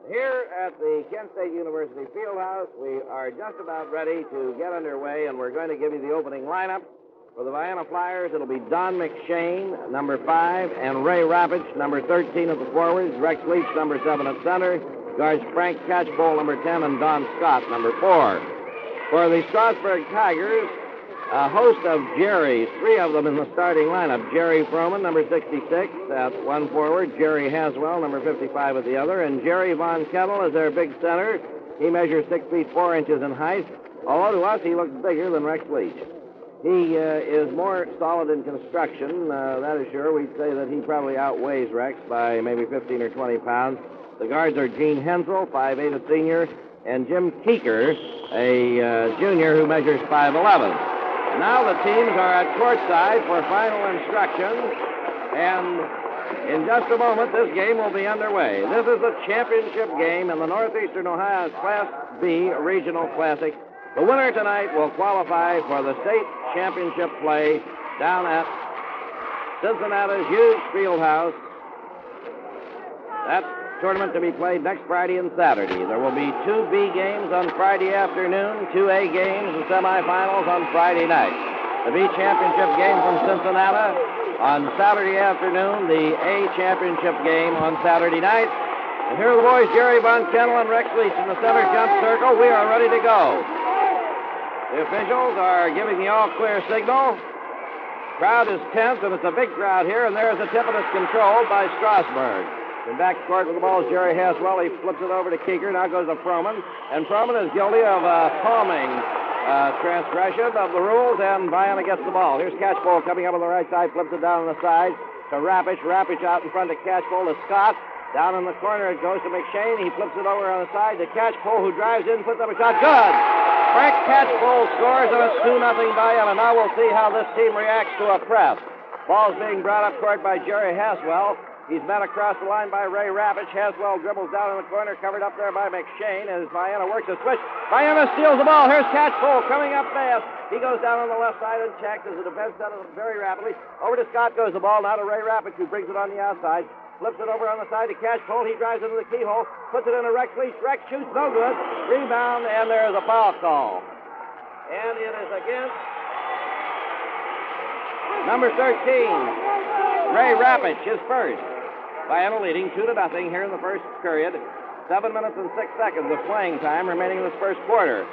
Here at the Kent State University Fieldhouse, we are just about ready to get underway, and we're going to give you the opening lineup. For the Vienna Flyers, it'll be Don McShane, number 5, and Ray Rappich, number 13 at the forwards, Rex Leach, number 7 at center, guards Frank Catchpole, number 10, and Don Scott, number 4. For the Strasburg Tigers, a host of Jerrys, 3 of them in the starting lineup. Jerry Froman, number 66 at one forward, Jerry Haswell, number 55 at the other, and Jerry Von Kettle is their big center. He measures 6 feet 4 inches in height, although to us he looks bigger than Rex Leach. He is more solid in construction, that is sure. We'd say that he probably outweighs Rex by maybe 15 or 20 pounds. The guards are Gene Hensel, 5'8", a senior, and Jim Keeker, a junior who measures 5'11". Now the teams are at courtside for final instructions, and in just a moment this game will be underway. This is a championship game in the Northeastern Ohio Class B Regional Classic. The winner tonight will qualify for the state championship play down at Cincinnati's Hughes Fieldhouse. That tournament to be played next Friday and Saturday. There will be 2 B games on Friday afternoon, 2 A games and semifinals on Friday night. The B championship game from Cincinnati on Saturday afternoon, the A championship game on Saturday night. And here are the boys, Jerry Von Kennel and Rex Leach in the center jump circle. We are ready to go. The officials are giving the all-clear signal. Crowd is tense, and it's a big crowd here, and there's the tip, and it's controlled by Strasburg. In back court with the ball is Jerry Haswell. He flips it over to Keeker. Now goes to Froman. And Froman is guilty of palming transgression of the rules, and Vienna gets the ball. Here's Catchpole coming up on the right side, flips it down on the side to Rappich. Rappich out in front to Catchpole to Scott. Down in the corner it goes to McShane. He flips it over on the side to Catchpole, who drives in, puts up a shot. Good! Frank Catchpole scores, and it's 2-0 Vienna. Now we'll see how this team reacts to a press. Ball's being brought up court by Jerry Haswell. He's met across the line by Ray Rappich. Haswell dribbles down in the corner, covered up there by McShane, as Vienna works a switch. Vienna steals the ball. Here's Catchpole coming up fast. He goes down on the left side and checks as the defense does it very rapidly. Over to Scott goes the ball, now to Ray Rappich, who brings it on the outside. Flips it over on the side to Catchpole. He drives into the keyhole, puts it into Rex Leach. Rex shoots, no good. Rebound, and there's a foul call. And it is against number 13, Ray Rappich, his first. Vienna leading 2-0 here in the first period. 7 minutes and 6 seconds of playing time remaining in this first quarter.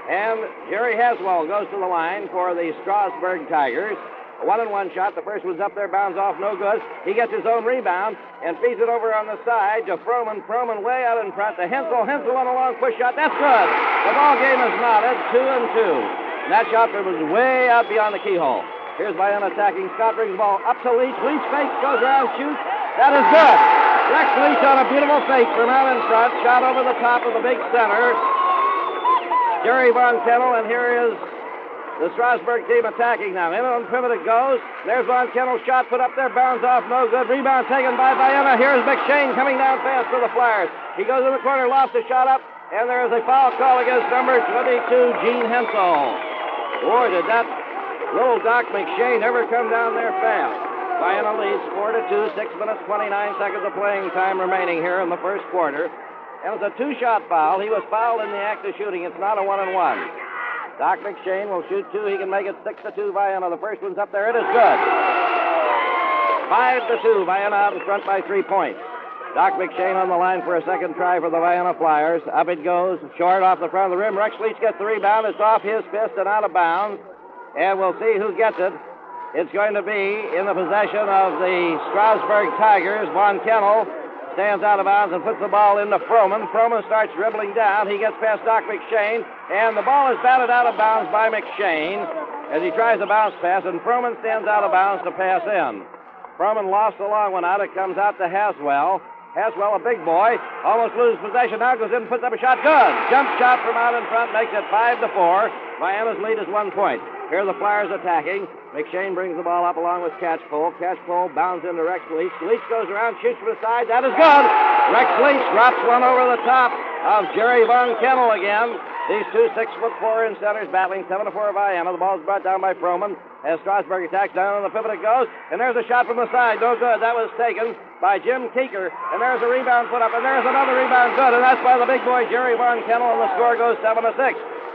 And Jerry Haswell goes to the line for the Strasburg Tigers. A 1-and-1 shot. The first one's up there, bounds off, no good. He gets his own rebound and feeds it over on the side to Froman. Froman way out in front to Hensel. Hensel on a long push shot. That's good. The ball game is knotted, 2-2. And that shot was way out beyond the keyhole. Here's Vienna attacking. Scott brings the ball up to Leach. Leach fakes, goes around, shoots. That is good. Rex Leach on a beautiful fake from out in front. Shot over the top of the big center. Jerry Von Kennel, and here is the Strasburg team attacking now. In on pivot it goes. There's Von Kennel's shot put up there. Bounds off, no good. Rebound taken by Vienna. Here's McShane coming down fast for the Flyers. He goes in the corner, lofts a shot up, and there is a foul call against number 22, Gene Hensel. Boy, did that little Doc McShane ever come down there fast. Vienna leads 4-2, 6 minutes, 29 seconds of playing time remaining here in the first quarter. And it's a 2-shot foul. He was fouled in the act of shooting. It's not a 1-and-1. Doc McShane will shoot 2. He can make it 6-2 Vienna. The first one's up there. It is good. 5-2. Vienna out in front by 3 points. Doc McShane on the line for a second try for the Vienna Flyers. Up it goes, short off the front of the rim. Rex Leach gets the rebound. It's off his fist and out of bounds. And we'll see who gets it. It's going to be in the possession of the Strasburg Tigers. Von Kennel stands out of bounds and puts the ball into Froman. Froman starts dribbling down. He gets past Doc McShane, and the ball is batted out of bounds by McShane as he tries a bounce pass, and Froman stands out of bounds to pass in. Froman lost the long one out. It comes out to Haswell. Haswell, a big boy, almost loses possession. Now goes in and puts up a shot. Good. Jump shot from out in front makes it 5-4. Vienna's lead is 1 point. Here the Flyers attacking. McShane brings the ball up along with Catchpole. Catchpole bounds into Rex Leach. Leach goes around, shoots from the side. That is good. Rex Leach drops one over the top of Jerry Von Kennel again. These two 6'4" in centers battling 7-4 Vienna. The ball is brought down by Froman as Strasburg attacks. Down on the pivot it goes, and there's a shot from the side. No good. That was taken by Jim Keeker, and there's a rebound put up, and there's another rebound good, and that's by the big boy Jerry Von Kennel, and the score goes 7-6.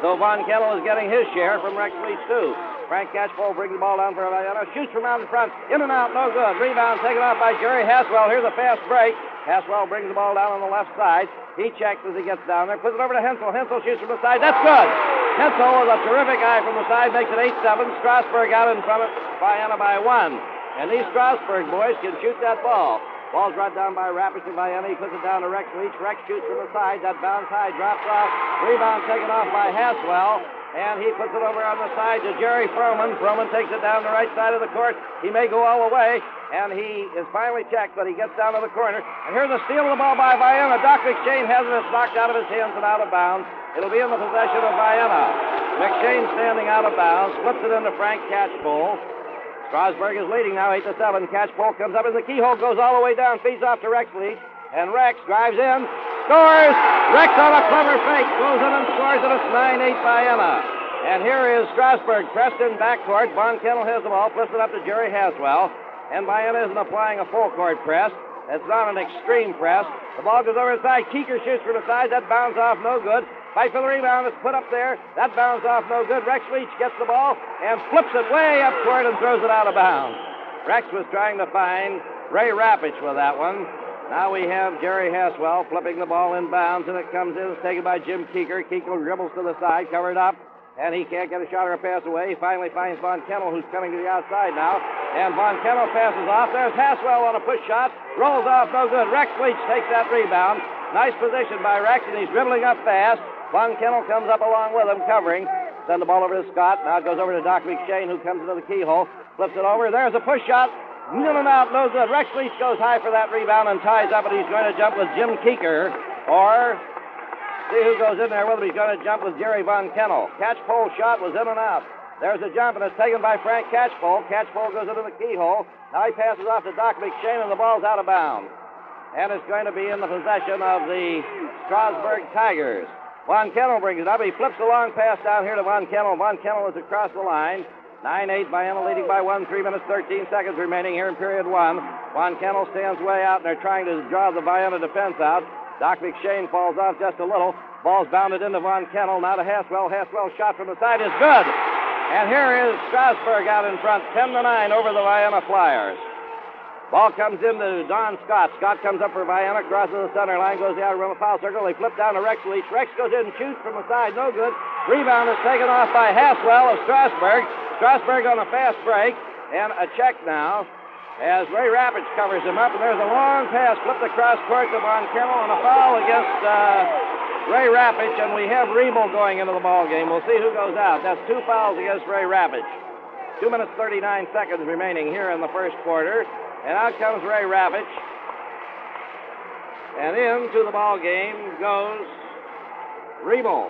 So Von Kennel is getting his share from Rex Leach, too. Frank Catchpole brings the ball down for Vienna. Shoots from out in front. In and out, no good. Rebound taken off by Jerry Haswell. Here's a fast break. Haswell brings the ball down on the left side. He checks as he gets down there. Puts it over to Hensel. Hensel shoots from the side. That's good. Hensel with a terrific eye from the side makes it 8-7. Strasburg out in front of Vienna by 1. And these Strasburg boys can shoot that ball. Ball's brought down by Rapish to Vienna. He puts it down to Rex Leach. Rex shoots from the side. That bounce high drops off. Rebound taken off by Haswell. And he puts it over on the side to Jerry Froman. Froman takes it down the right side of the court. He may go all the way. And he is finally checked, but he gets down to the corner. And here's a steal of the ball by Vienna. Doc McShane has it. It's knocked out of his hands and out of bounds. It'll be in the possession of Vienna. McShane standing out of bounds. Flips it into Frank Catchpole. Strasburg is leading now 8-7. Catchpole comes up in the keyhole, goes all the way down, feeds off to Rex Leach. And Rex drives in, scores! Rex on a clever fake, goes in and scores, and it's 9-8 Vienna. And here is Strasburg pressed in backcourt. Von Kennel has the ball, flips it up to Jerry Haswell. And Vienna isn't applying a full court press. It's not an extreme press. The ball goes over the side. Keeker shoots from the side. That bounds off, no good. Fight for the rebound. It's put up there. That bounds off, no good. Rex Leach gets the ball and flips it way up court and throws it out of bounds. Rex was trying to find Ray Rapich with that one. Now we have Jerry Haswell flipping the ball in bounds, and it comes in. It's taken by Jim Keeker. Keeker dribbles to the side, covered up, and he can't get a shot or a pass away. He finally finds Von Kennel, who's coming to the outside now, and Von Kennel passes off. There's Haswell on a push shot. Rolls off, no good. Rex Leach takes that rebound. Nice position by Rex, and he's dribbling up fast. Von Kennel comes up along with him, covering. Send the ball over to Scott. Now it goes over to Doc McShane, who comes into the keyhole. Flips it over. There's a push shot. In and out, no good. Rex Leach goes high for that rebound and ties up, and he's going to jump with Jim Keeker. Or, see who goes in there with him. He's going to jump with Jerry Von Kennel. Catchpole shot was in and out. There's a jump, and it's taken by Frank Catchpole. Catchpole goes into the keyhole. Now he passes off to Doc McShane, and the ball's out of bounds. And it's going to be in the possession of the Strasburg Tigers. Von Kennel brings it up. He flips a long pass down here to Von Kennel. Von Kennel is across the line. 9-8, Vienna leading by 1, 3 minutes, 13 seconds remaining here in period 1. Von Kennel stands way out, and they're trying to draw the Vienna defense out. Doc McShane falls off just a little. Ball's bounded into Von Kennel. Now to Haswell. Haswell's shot from the side is good. And here is Strasburg out in front, 10-9 over the Vienna Flyers. Ball comes into Don Scott. Scott comes up for Vienna, crosses the center line, goes the outer rim of foul circle. They flip down to Rex Leach. Rex goes in and shoots from the side, no good. Rebound is taken off by Haswell of Strasburg. Strasburg on a fast break, and a check now as Ray Rapich covers him up, and there's a long pass flipped across court to Von Kennel and a foul against Ray Rapich, and we have Riemel going into the ball game. We'll see who goes out. That's 2 fouls against Ray Rapich. 2 minutes, 39 seconds remaining here in the first quarter. And out comes Ray Rapich. And into the ball game goes Riemel.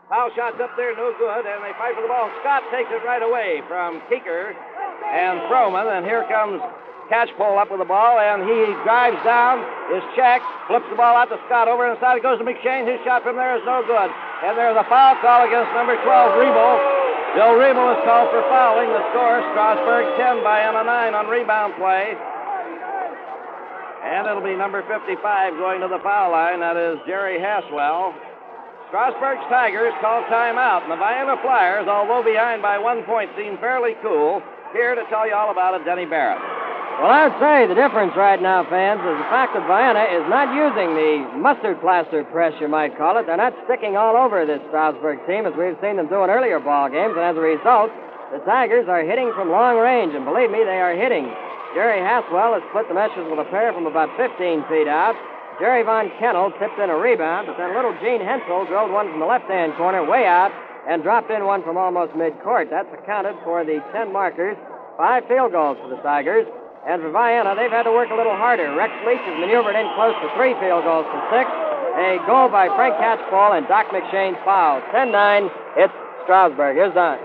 Foul shot's up there, no good, and they fight for the ball. Scott takes it right away from Keeker and Froman, and here comes Catchpole up with the ball, and he drives down, is checked, flips the ball out to Scott. Over inside it goes to McShane. His shot from there is no good. And there's a foul call against number 12, Riemel. Bill Riemel is called for fouling. The score, Strasburg 10, Vienna 9 on rebound play. And it'll be number 55 going to the foul line. That is Jerry Haswell. Strasburg's Tigers call timeout. And the Vienna Flyers, although behind by 1 point, seem fairly cool. Here to tell you all about it, Denny Barrett. Well, I'd say the difference right now, fans, is the fact that Vienna is not using the mustard plaster press, you might call it. They're not sticking all over this Strasburg team as we've seen them do in earlier ball games. And as a result, the Tigers are hitting from long range. And believe me, they are hitting. Jerry Haswell has split the meshes with a pair from about 15 feet out. Jerry Von Kennel tipped in a rebound, but then little Gene Hensel drilled one from the left-hand corner way out and dropped in one from almost midcourt. That's accounted for the 10 markers, 5 field goals for the Tigers. And for Vienna, they've had to work a little harder. Rex Leach has maneuvered in close to 3 field goals to 6. A goal by Frank Catchpole and Doc McShane foul. 10-9, it's Strasburg. Here's Don.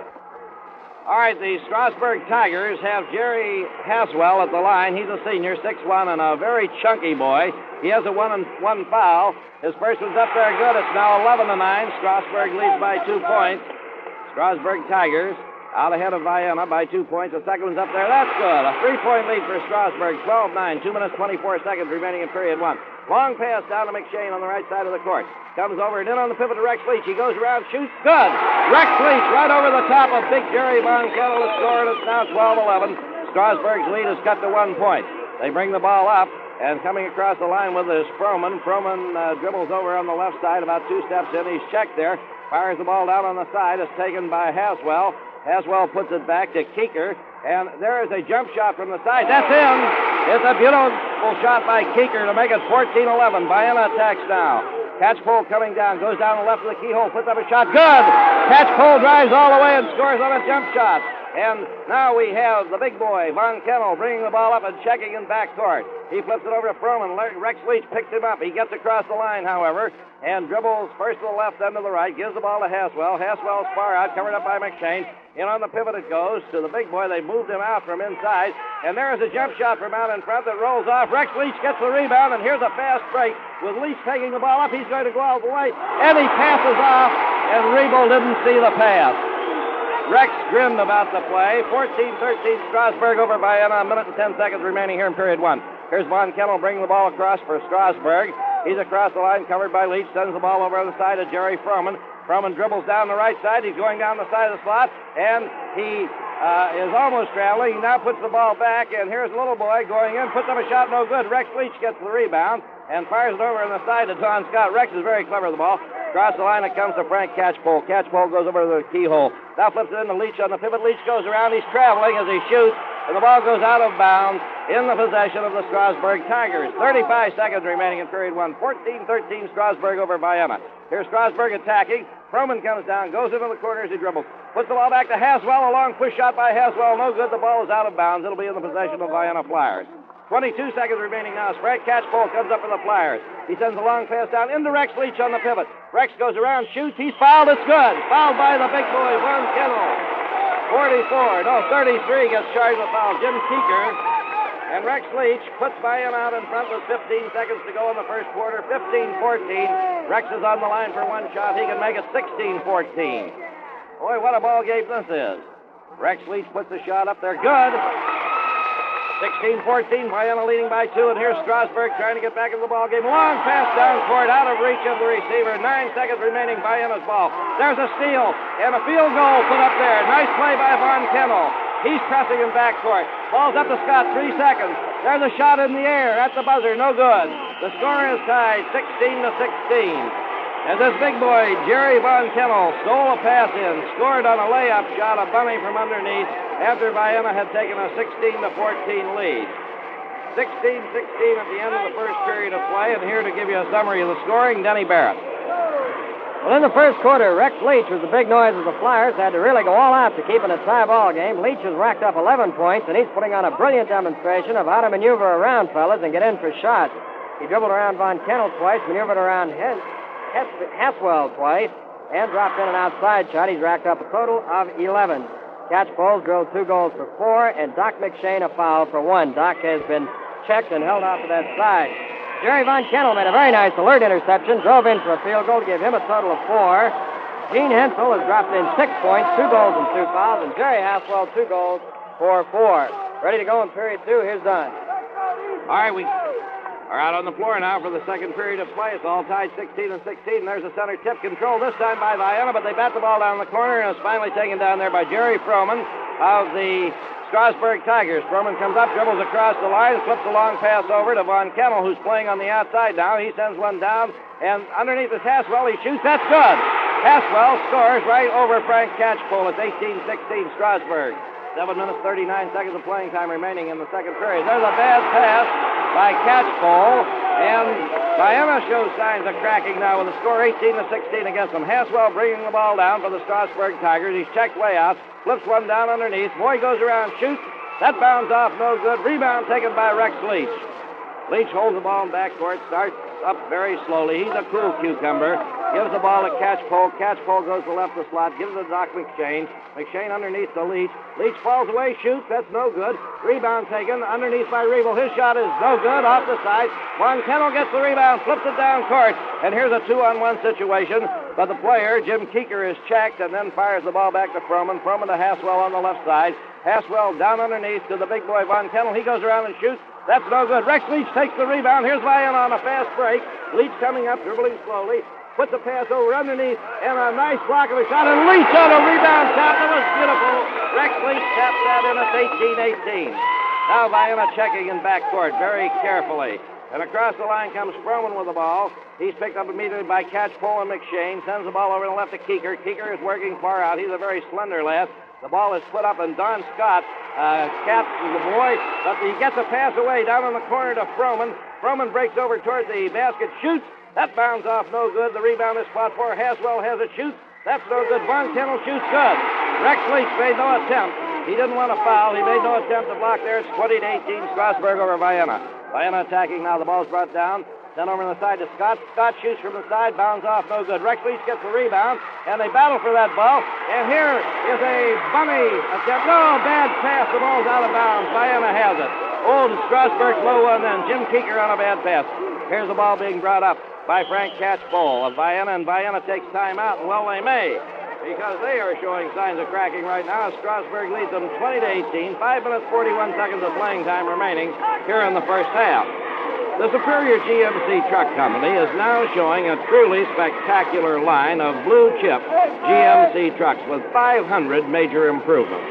All right, the Strasburg Tigers have Jerry Haswell at the line. He's a senior, 6'1", and a very chunky boy. He has a 1-1 foul. His first one's up there good. It's now 11-9. Strasburg leads by 2 points. Strasburg Tigers out ahead of Vienna by 2 points. The second one's up there. That's good. A 3-point lead for Strasburg. 12-9. 2 minutes, 24 seconds remaining in period one. Long pass down to McShane on the right side of the court. Comes over and in on the pivot to Rex Leach. He goes around, shoots. Good. Rex Leach right over the top of big Jerry Von Kettle to score, and it's now 12-11. Strasburg's lead is cut to 1 point. They bring the ball up, and coming across the line with is Froman. Froman dribbles over on the left side, about 2 steps in. He's checked there. Fires the ball down on the side. It's taken by Haswell. Haswell puts it back to Keeker, and there is a jump shot from the side. That's in. It's a beautiful shot by Keeker to make it 14-11. Vienna attacks now. Catchpole coming down, goes down the left of the keyhole, puts up a shot. Good! Catchpole drives all the way and scores on a jump shot. And now we have the big boy, Von Kennel, bringing the ball up and checking in backcourt. He flips it over to Froman. Rex Leach picks him up. He gets across the line, however, and dribbles first to the left, then to the right, gives the ball to Haswell. Haswell's far out, covered up by McShane. In on the pivot it goes to the big boy. They moved him out from inside, and there is a jump shot from out in front that rolls off. Rex Leach gets the rebound, and here's a fast break with Leach taking the ball up. He's going to go out the way, and he passes off, and Riebel didn't see the pass. Rex grinned about the play. 14-13 Strasburg over Vienna. A minute and 10 seconds remaining here in period one. Here's Von Kennel bringing the ball across for Strasburg. He's across the line, covered by Leach. Sends the ball over on the side of Jerry Froman. Froman dribbles down the right side. He's going down the side of the slot, and he is almost traveling. He now puts the ball back, and here's a little boy going in. Puts up a shot, no good. Rex Leach gets the rebound and fires it over on the side to Don Scott. Rex is very clever with the ball. Across the line it comes to Frank Catchpole. Catchpole goes over to the keyhole. Now flips it into Leach on the pivot. Leach goes around. He's traveling as he shoots, and the ball goes out of bounds in the possession of the Strasburg Tigers. 35 seconds remaining in period one. 14-13 Strasburg over Vienna. Here's Strasburg attacking. Froman comes down, goes into the corner as he dribbles. Puts the ball back to Haswell. A long push shot by Haswell. No good. The ball is out of bounds. It'll be in the possession of Vienna Flyers. 22 seconds remaining now. Frank Catchpole comes up for the Flyers. He sends a long pass down into Rex Leach on the pivot. Rex goes around, shoots. He's fouled. It's good. Fouled by the big boy, Von Kennel. 33 gets charged with foul. Jim Keeker. And Rex Leach puts Vienna out in front with 15 seconds to go in the first quarter. 15-14. Rex is on the line for one shot. He can make it 16-14. Boy, what a ball game this is. Rex Leach puts the shot up there. Good. 16-14, Vienna leading by 2, and here's Strasburg trying to get back into the ball game. Long pass down court, out of reach of the receiver. 9 seconds remaining, Vienna's ball. There's a steal, and a field goal put up there. Nice play by Von Kennel. He's pressing in backcourt. Ball's up to Scott, 3 seconds. There's a shot in the air at the buzzer, no good. The score is tied, 16-16. As this big boy, Jerry Von Kennel, stole a pass in, scored on a layup shot, a bunny from underneath, after Vienna had taken a 16-14 lead. 16-16 at the end of the first period of play, and here to give you a summary of the scoring, Denny Barrett. Well, in the first quarter, Rex Leach was the big noise of the Flyers. Had to really go all out to keep it a tie ball game. Leach has racked up 11 points, and he's putting on a brilliant demonstration of how to maneuver around fellas and get in for shots. He dribbled around Von Kennel twice, maneuvered around Haswell twice, and dropped in an outside shot. He's racked up a total of 11. Catchpole drilled 2 goals for 4, and Doc McShane a foul for 1. Doc has been checked and held off to that side. Jerry Von Kennel made a very nice alert interception, drove in for a field goal to give him a total of 4. Gene Hensel has dropped in 6 points, 2 goals and 2 fouls, and Jerry Haswell 2 goals for 4. Ready to go in period 2. Here's Dunn. All right, we are out on the floor now for the second period of play. It's all tied 16-16. There's a center tip control this time by Vienna, but they bat the ball down the corner, and it's finally taken down there by Jerry Froman of the Strasburg Tigers. Froman comes up, dribbles across the line, flips a long pass over to Von Kennel, who's playing on the outside now. He sends one down, and underneath is Haswell. He shoots. That's good. Haswell scores right over Frank Catchpole. It's 18-16 Strasburg. 7 minutes, 39 seconds of playing time remaining in the second period. There's a bad pass by Catchpole, and Vienna shows signs of cracking now with the score 18-16 against them. Haswell bringing the ball down for the Strasburg Tigers. He's checked way out, flips one down underneath. Boy goes around, shoots. That bounds off, no good. Rebound taken by Rex Leach. Leach holds the ball in backcourt, starts up very slowly. He's a cool cucumber. Gives the ball to Catchpole. Catchpole goes to left the slot. Gives it to Doc McShane. McShane underneath to Leach. Leach falls away, shoots. That's no good. Rebound taken underneath by Revel. His shot is no good. Off the side. Von Kennel gets the rebound, flips it down court. And here's a 2-on-1 situation. But the player, Jim Keeker, is checked and then fires the ball back to Froman. Froman to Haswell on the left side. Haswell down underneath to the big boy Von Kennel. He goes around and shoots. That's no good. Rex Leach takes the rebound. Here's Vienna on a fast break. Leach coming up, dribbling slowly. Puts the pass over underneath, and a nice block of a shot. And Leach on a rebound tap. That was beautiful. Rex Leach taps that in. It's 18-18. Now Vienna checking in backcourt very carefully. And across the line comes Froman with the ball. He's picked up immediately by Catchpole and McShane. Sends the ball over to the left to Keeker. Keeker is working far out. He's a very slender lad. The ball is put up, and Don Scott captures the boy, but he gets a pass away down in the corner to Froman. Froman breaks over toward the basket, shoots. That bounds off, no good. The rebound is fought for. Haswell has it, shoots. That's no good. Von Kennel shoots good. Rex Leach made no attempt. He didn't want to foul. He made no attempt to block there. It's 20-18, Strasburg over Vienna. Vienna attacking now. The ball's brought down. Sent over on the side to Scott. Scott shoots from the side, bounds off, no good. Rex Leach gets the rebound, and they battle for that ball. And here is a bunny attempt. No, bad pass. The ball's out of bounds. Vienna has it. Old Strasburg low one, and Jim Keeker on a bad pass. Here's the ball being brought up by Frank Catchpole of Vienna, and Vienna takes time out, and well, they may, because they are showing signs of cracking right now. Strasburg leads them 20-18. 5 minutes, 41 seconds of playing time remaining here in the first half. The Superior GMC Truck Company is now showing a truly spectacular line of blue-chip GMC trucks with 500 major improvements.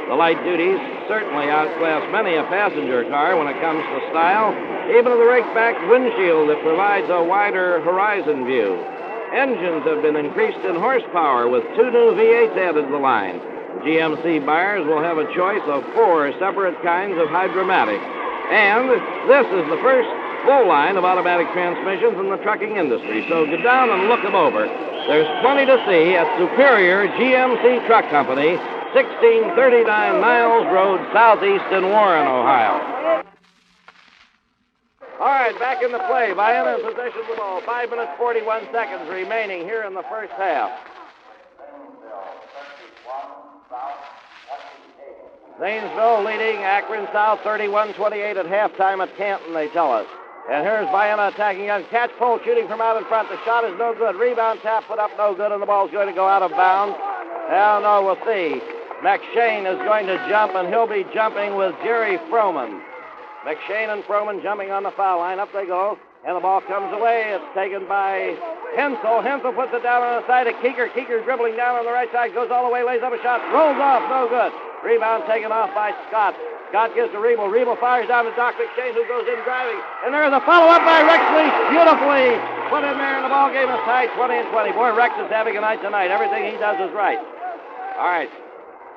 The light duties certainly outclass many a passenger car when it comes to style, even to the raked-back windshield that provides a wider horizon view. Engines have been increased in horsepower with 2 new V8s added to the line. GMC buyers will have a choice of 4 separate kinds of hydromatic. And this is the first full line of automatic transmissions in the trucking industry, so get down and look them over. There's plenty to see at Superior GMC Truck Company, 1639 Niles Road, southeast in Warren, Ohio. All right, back in the play. Vienna in possession of the ball. 5 minutes, 41 seconds remaining here in the first half. Zanesville leading Akron South 31-28 at halftime at Canton, they tell us. And here's Vienna attacking on Catchpole shooting from out in front. The shot is no good. Rebound tap put up no good, and the ball's going to go out of bounds. Hell no, we'll see. McShane is going to jump, and he'll be jumping with Jerry Froman. McShane and Froman jumping on the foul line. Up they go, and the ball comes away. It's taken by Hensel. Hensel puts it down on the side of Keeker. Keeker dribbling down on the right side, goes all the way, lays up a shot, rolls off, no good. Rebound taken off by Scott. Scott gives to Rebel. Rebel fires down to Doc McShane, who goes in driving. And there's a follow-up by Rex Leach. Beautifully put in there, and the ball game is tied 20-20. Boy, Rex is having a night tonight. Everything he does is right. All right.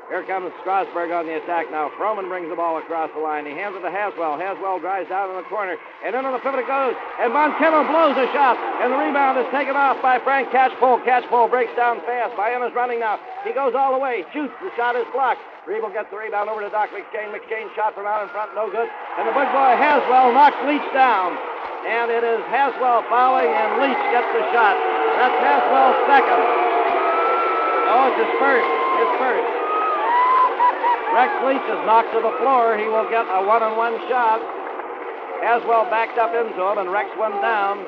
Here comes Strasburg on the attack now. Froman brings the ball across the line. He hands it to Haswell. Haswell drives down in the corner. And into the pivot it goes. And Von Kennel blows a shot. And the rebound is taken off by Frank Catchpole. Catchpole breaks down fast. Vienna's running now. He goes all the way. Shoots. The shot is blocked. Rebel gets the rebound over to Doc McShane. McShane shot from out in front. No good. And the big boy Haswell knocks Leach down. And it is Haswell fouling, and Leach gets the shot. That's Haswell's second. Oh, it's his first. His first. Rex Leach is knocked to the floor. He will get a one-on-one shot. Haswell backed up into him, and Rex went down.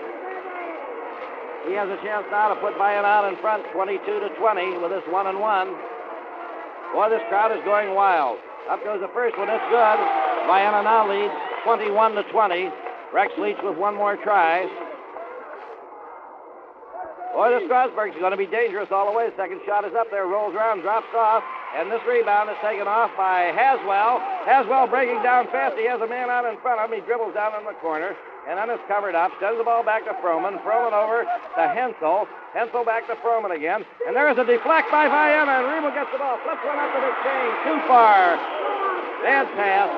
He has a chance now to put Vienna out in front, 22-20 with this one-on-one. Boy, this crowd is going wild. Up goes the first one. It's good. Vienna now leads 21-20. Rex Leach with one more try. Boy, this Strasburg's going to be dangerous all the way. The second shot is up there, rolls around, drops off. And this rebound is taken off by Haswell. Haswell breaking down fast. He has a man out in front of him. He dribbles down in the corner. And then it's covered up. Sends the ball back to Froman. Froman over to Hensel. Hensel back to Froman again. And there is a deflect by Vienna. And Rebel gets the ball. Flips one up to McShane. Too far. Bad pass.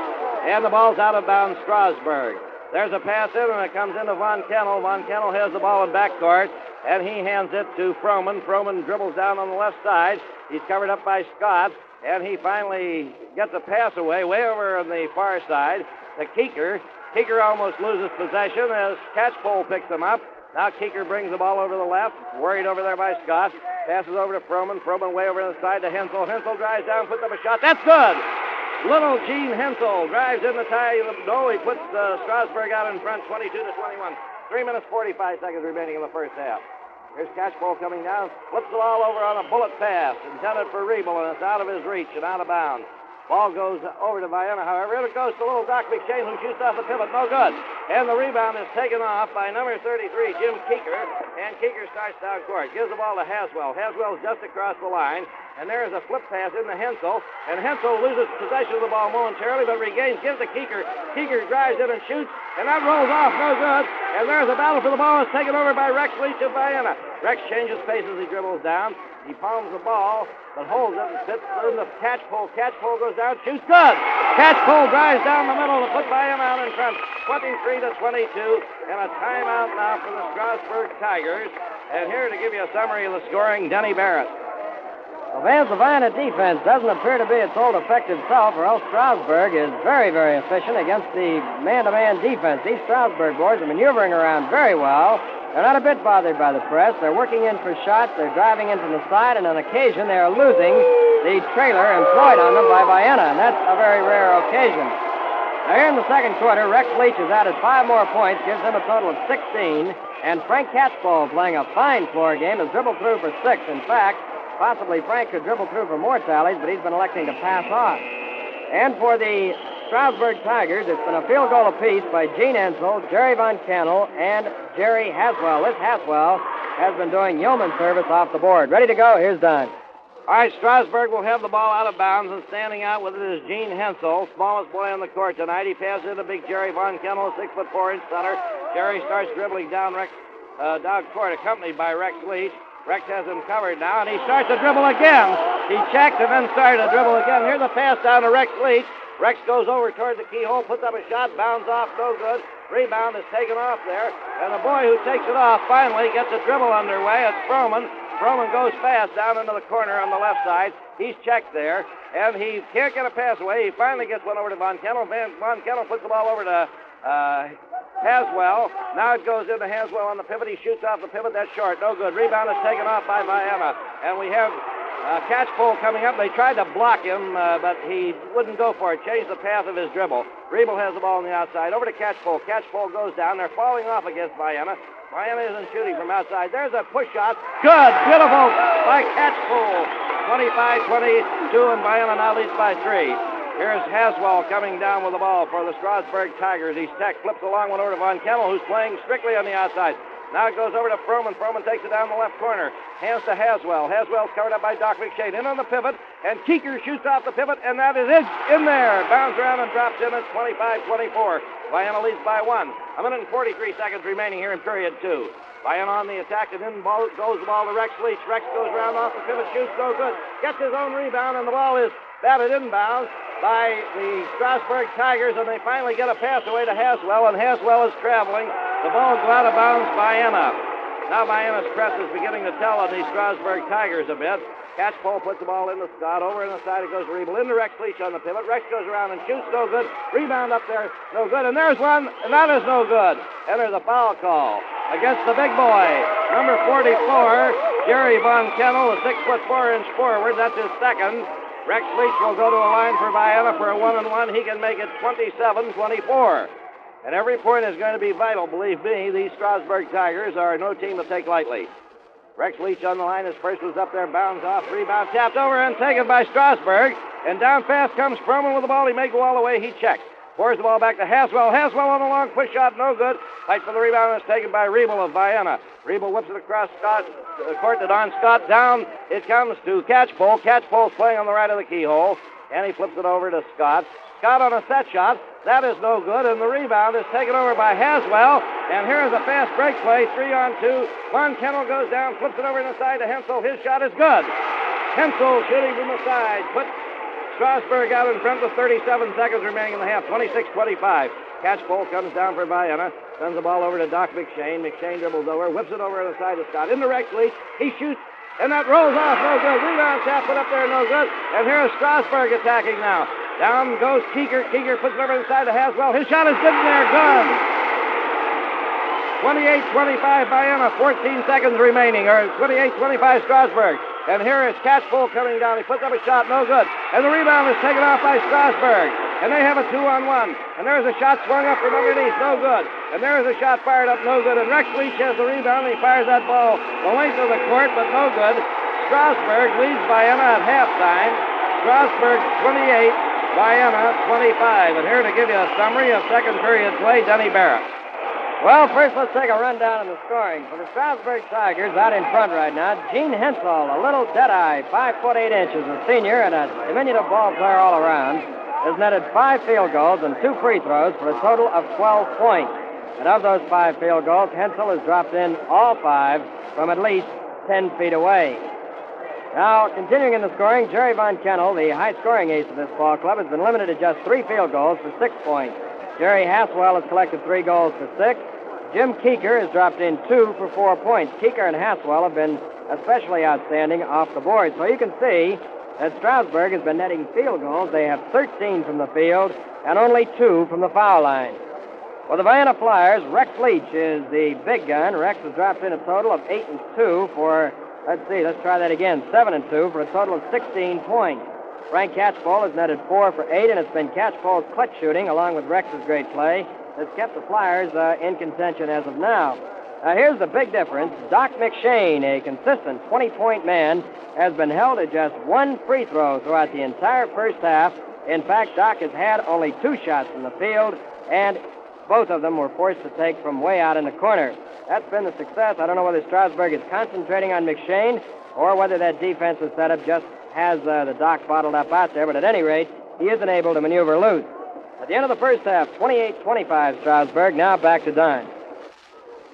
And the ball's out of bounds, Strasburg. There's a pass in, and it comes into Von Kennel. Von Kennel has the ball in backcourt, and he hands it to Froman. Froman dribbles down on the left side. He's covered up by Scott, and he finally gets a pass away, way over on the far side, to Keeker. Keeker almost loses possession as Catchpole picks him up. Now Keeker brings the ball over to the left, worried over there by Scott. Passes over to Froman. Froman way over to the side to Hensel. Hensel drives down, puts up a shot. That's good! Little Gene Hensel drives in the tie. No, he puts Strasburg out in front, 22-21. 3 minutes, 45 seconds remaining in the first half. Here's Catchpole coming down. Flips the ball over on a bullet pass. Intended for Riebel, and it's out of his reach and out of bounds. Ball goes over to Vienna, however. It goes to little Doc McShane, who shoots off the pivot. No good. And the rebound is taken off by number 33, Jim Keeker. And Keeker starts down court. Gives the ball to Haswell. Haswell's just across the line. And there is a flip pass into Hensel. And Hensel loses possession of the ball momentarily, but regains, gives to Keeker. Keeker drives in and shoots. And that rolls off. No good. And there's a battle for the ball. It's taken over by Rex Leach of Vienna. Rex changes pace as he dribbles down. He palms the ball, but holds it and sits in the Catchpole. Catchpole goes down, shoots good. Catchpole drives down the middle to put Vienna out in front, 23-22, and a timeout now for the Strasburg Tigers. And here to give you a summary of the scoring, Denny Barrett. Well, Vance, the Vienna defense doesn't appear to be its old effective self, or else Strasburg is very, very efficient against the man-to-man defense. These Strasburg boys are maneuvering around very well. They're not a bit bothered by the press. They're working in for shots. They're driving into the side, and on occasion they are losing the trailer employed on them by Vienna, and that's a very rare occasion. Now, here in the second quarter, Rex Leach has added 5 more points, gives him a total of 16, and Frank Catchpole, playing a fine floor game, has dribbled through for 6. In fact, possibly Frank could dribble through for more tallies, but he's been electing to pass on. And for the Strasburg Tigers, it's been a field goal apiece by Gene Hensel, Jerry Von Cannell, and Jerry Haswell. This Haswell has been doing yeoman service off the board. Ready to go? Here's Don. All right, Strasburg will have the ball out of bounds, and standing out with it is Gene Hensel, smallest boy on the court tonight. He passes it to big Jerry Von Cannell, 6'4" center. Jerry starts dribbling down court, accompanied by Rex Leach. Rex has him covered now, and he starts to dribble again. He checked and then started to dribble again. Here's a pass down to Rex Leach. Rex goes over toward the keyhole, puts up a shot, bounds off, no good. Rebound is taken off there, and the boy who takes it off finally gets a dribble underway. It's Froman. Froman goes fast down into the corner on the left side. He's checked there, and he can't get a pass away. He finally gets one over to Von Cannell. Von Cannell puts the ball over to Haswell. Now it goes into Haswell on the pivot. He shoots off the pivot. That's short. No good. Rebound is taken off by Vienna. And we have Catchpole coming up. They tried to block him, but he wouldn't go for it. Changed the path of his dribble. Riebel has the ball on the outside. Over to Catchpole. Catchpole goes down. They're falling off against Vienna. Vienna isn't shooting from outside. There's a push shot. Good. Beautiful by Catchpole. 25-22, and Vienna now leads by 3. Here's Haswell coming down with the ball for the Strasburg Tigers. He's tech, flips a long one over to Von Cannell, who's playing strictly on the outside. Now it goes over to Froman. Froman takes it down the left corner. Hands to Haswell. Haswell's covered up by Doc McShane. In on the pivot, and Keeker shoots off the pivot, and that is it. In there. Bounds around and drops in. It's 25-24. Vienna leads by 1. A minute and 43 seconds remaining here in period 2. Vienna on the attack, and in goes the ball to Rex Leach. Rex goes around off the pivot, shoots no good. Gets his own rebound, and the ball is batted inbounds by the Strasburg Tigers, and they finally get a pass away to Haswell, and Haswell is traveling. The ball goes out of bounds, Vienna. Now Vienna's press is beginning to tell on these Strasburg Tigers a bit. Catchpole puts the ball into Scott. Over on the side it goes to Riebel. Into Rex Leach on the pivot. Rex goes around and shoots. No good. Rebound up there. No good. And there's one. And that is no good. And there's a foul call against the big boy. Number 44, Jerry Von Cannell, a 6'4" forward. That's his second. Rex Leach will go to a line for Vienna for a 1-and-1. He can make it 27-24. And every point is going to be vital, believe me. These Strasburg Tigers are no team to take lightly. Rex Leach on the line. His first was up there, bounds off, rebound, tapped over and taken by Strasburg. And down fast comes Froman with the ball. He may go all the way. He checks. Pours the ball back to Haswell. Haswell on a long push shot, no good. Fight for the rebound is taken by Riebel of Vienna. Riebel whips it across court to Don Scott. Down it comes to Catchpole. Catchpole's playing on the right of the keyhole. And he flips it over to Scott. Scott on a set shot. That is no good, and the rebound is taken over by Haswell. And here is a fast break play, 3-on-2. Von Cannell goes down, flips it over to the side to Hensel. His shot is good. Hensel shooting from the side. Put Strasburg out in front with 37 seconds remaining in the half, 26-25. Catchpole comes down for Vienna. Sends the ball over to Doc McShane. McShane dribbles over, whips it over to the side of Scott. Into Rex Leach. He shoots, and that rolls off, no good. Rebound tap put up there, no good. And here is Strasburg attacking now. Down goes Keeker. Keeker puts it over the side of Haswell. His shot is good in there. Good. 28-25 Vienna, 14 seconds remaining, or 28-25 Strasburg. And here is Catchpole coming down. He puts up a shot, no good. And the rebound is taken off by Strasburg. And they have a 2-on-1. And there's a shot swung up from underneath, no good. And there's a shot fired up, no good. And Rex Leach has the rebound, and he fires that ball the length of the court, but no good. Strasburg leads Vienna at halftime. Strasburg 28, Vienna 25. And here to give you a summary of second period play, Denny Barrett. Well, first let's take a rundown of the scoring. For the Strasburg Tigers, out in front right now, Gene Hensel, a little dead-eye, 5 foot 8 inches, a senior and a diminutive ball player all around, has netted 5 field goals and 2 free throws for a total of 12 points. And of those 5 field goals, Hensel has dropped in all 5 from at least 10 feet away. Now, continuing in the scoring, Jerry Von Kennel, the high-scoring ace of this ball club, has been limited to just 3 field goals for 6 points. Jerry Haswell has collected 3 goals for 6. Jim Keeker has dropped in 2 for 4 points. Keeker and Haswell have been especially outstanding off the board. So you can see that Strasburg has been netting field goals. They have 13 from the field and only 2 from the foul line. For the Vienna Flyers, Rex Leach is the big gun. Rex has dropped in a total of 8 and 2 for, let's try that again, 7 and 2 for a total of 16 points. Frank Catchpole has netted 4 for 8, and it's been Catchpole's clutch shooting, along with Rex's great play, that's kept the Flyers in contention as of now. Here's the big difference. Doc McShane, a consistent 20-point man, has been held to just 1 free throw throughout the entire first half. In fact, Doc has had only 2 shots from the field, and both of them were forced to take from way out in the corner. That's been the success. I don't know whether Strasburg is concentrating on McShane or whether that defensive setup just has the Doc bottled up out there, but at any rate, he isn't able to maneuver loose. At the end of the first half, 28-25 Strasburg, now back to Don.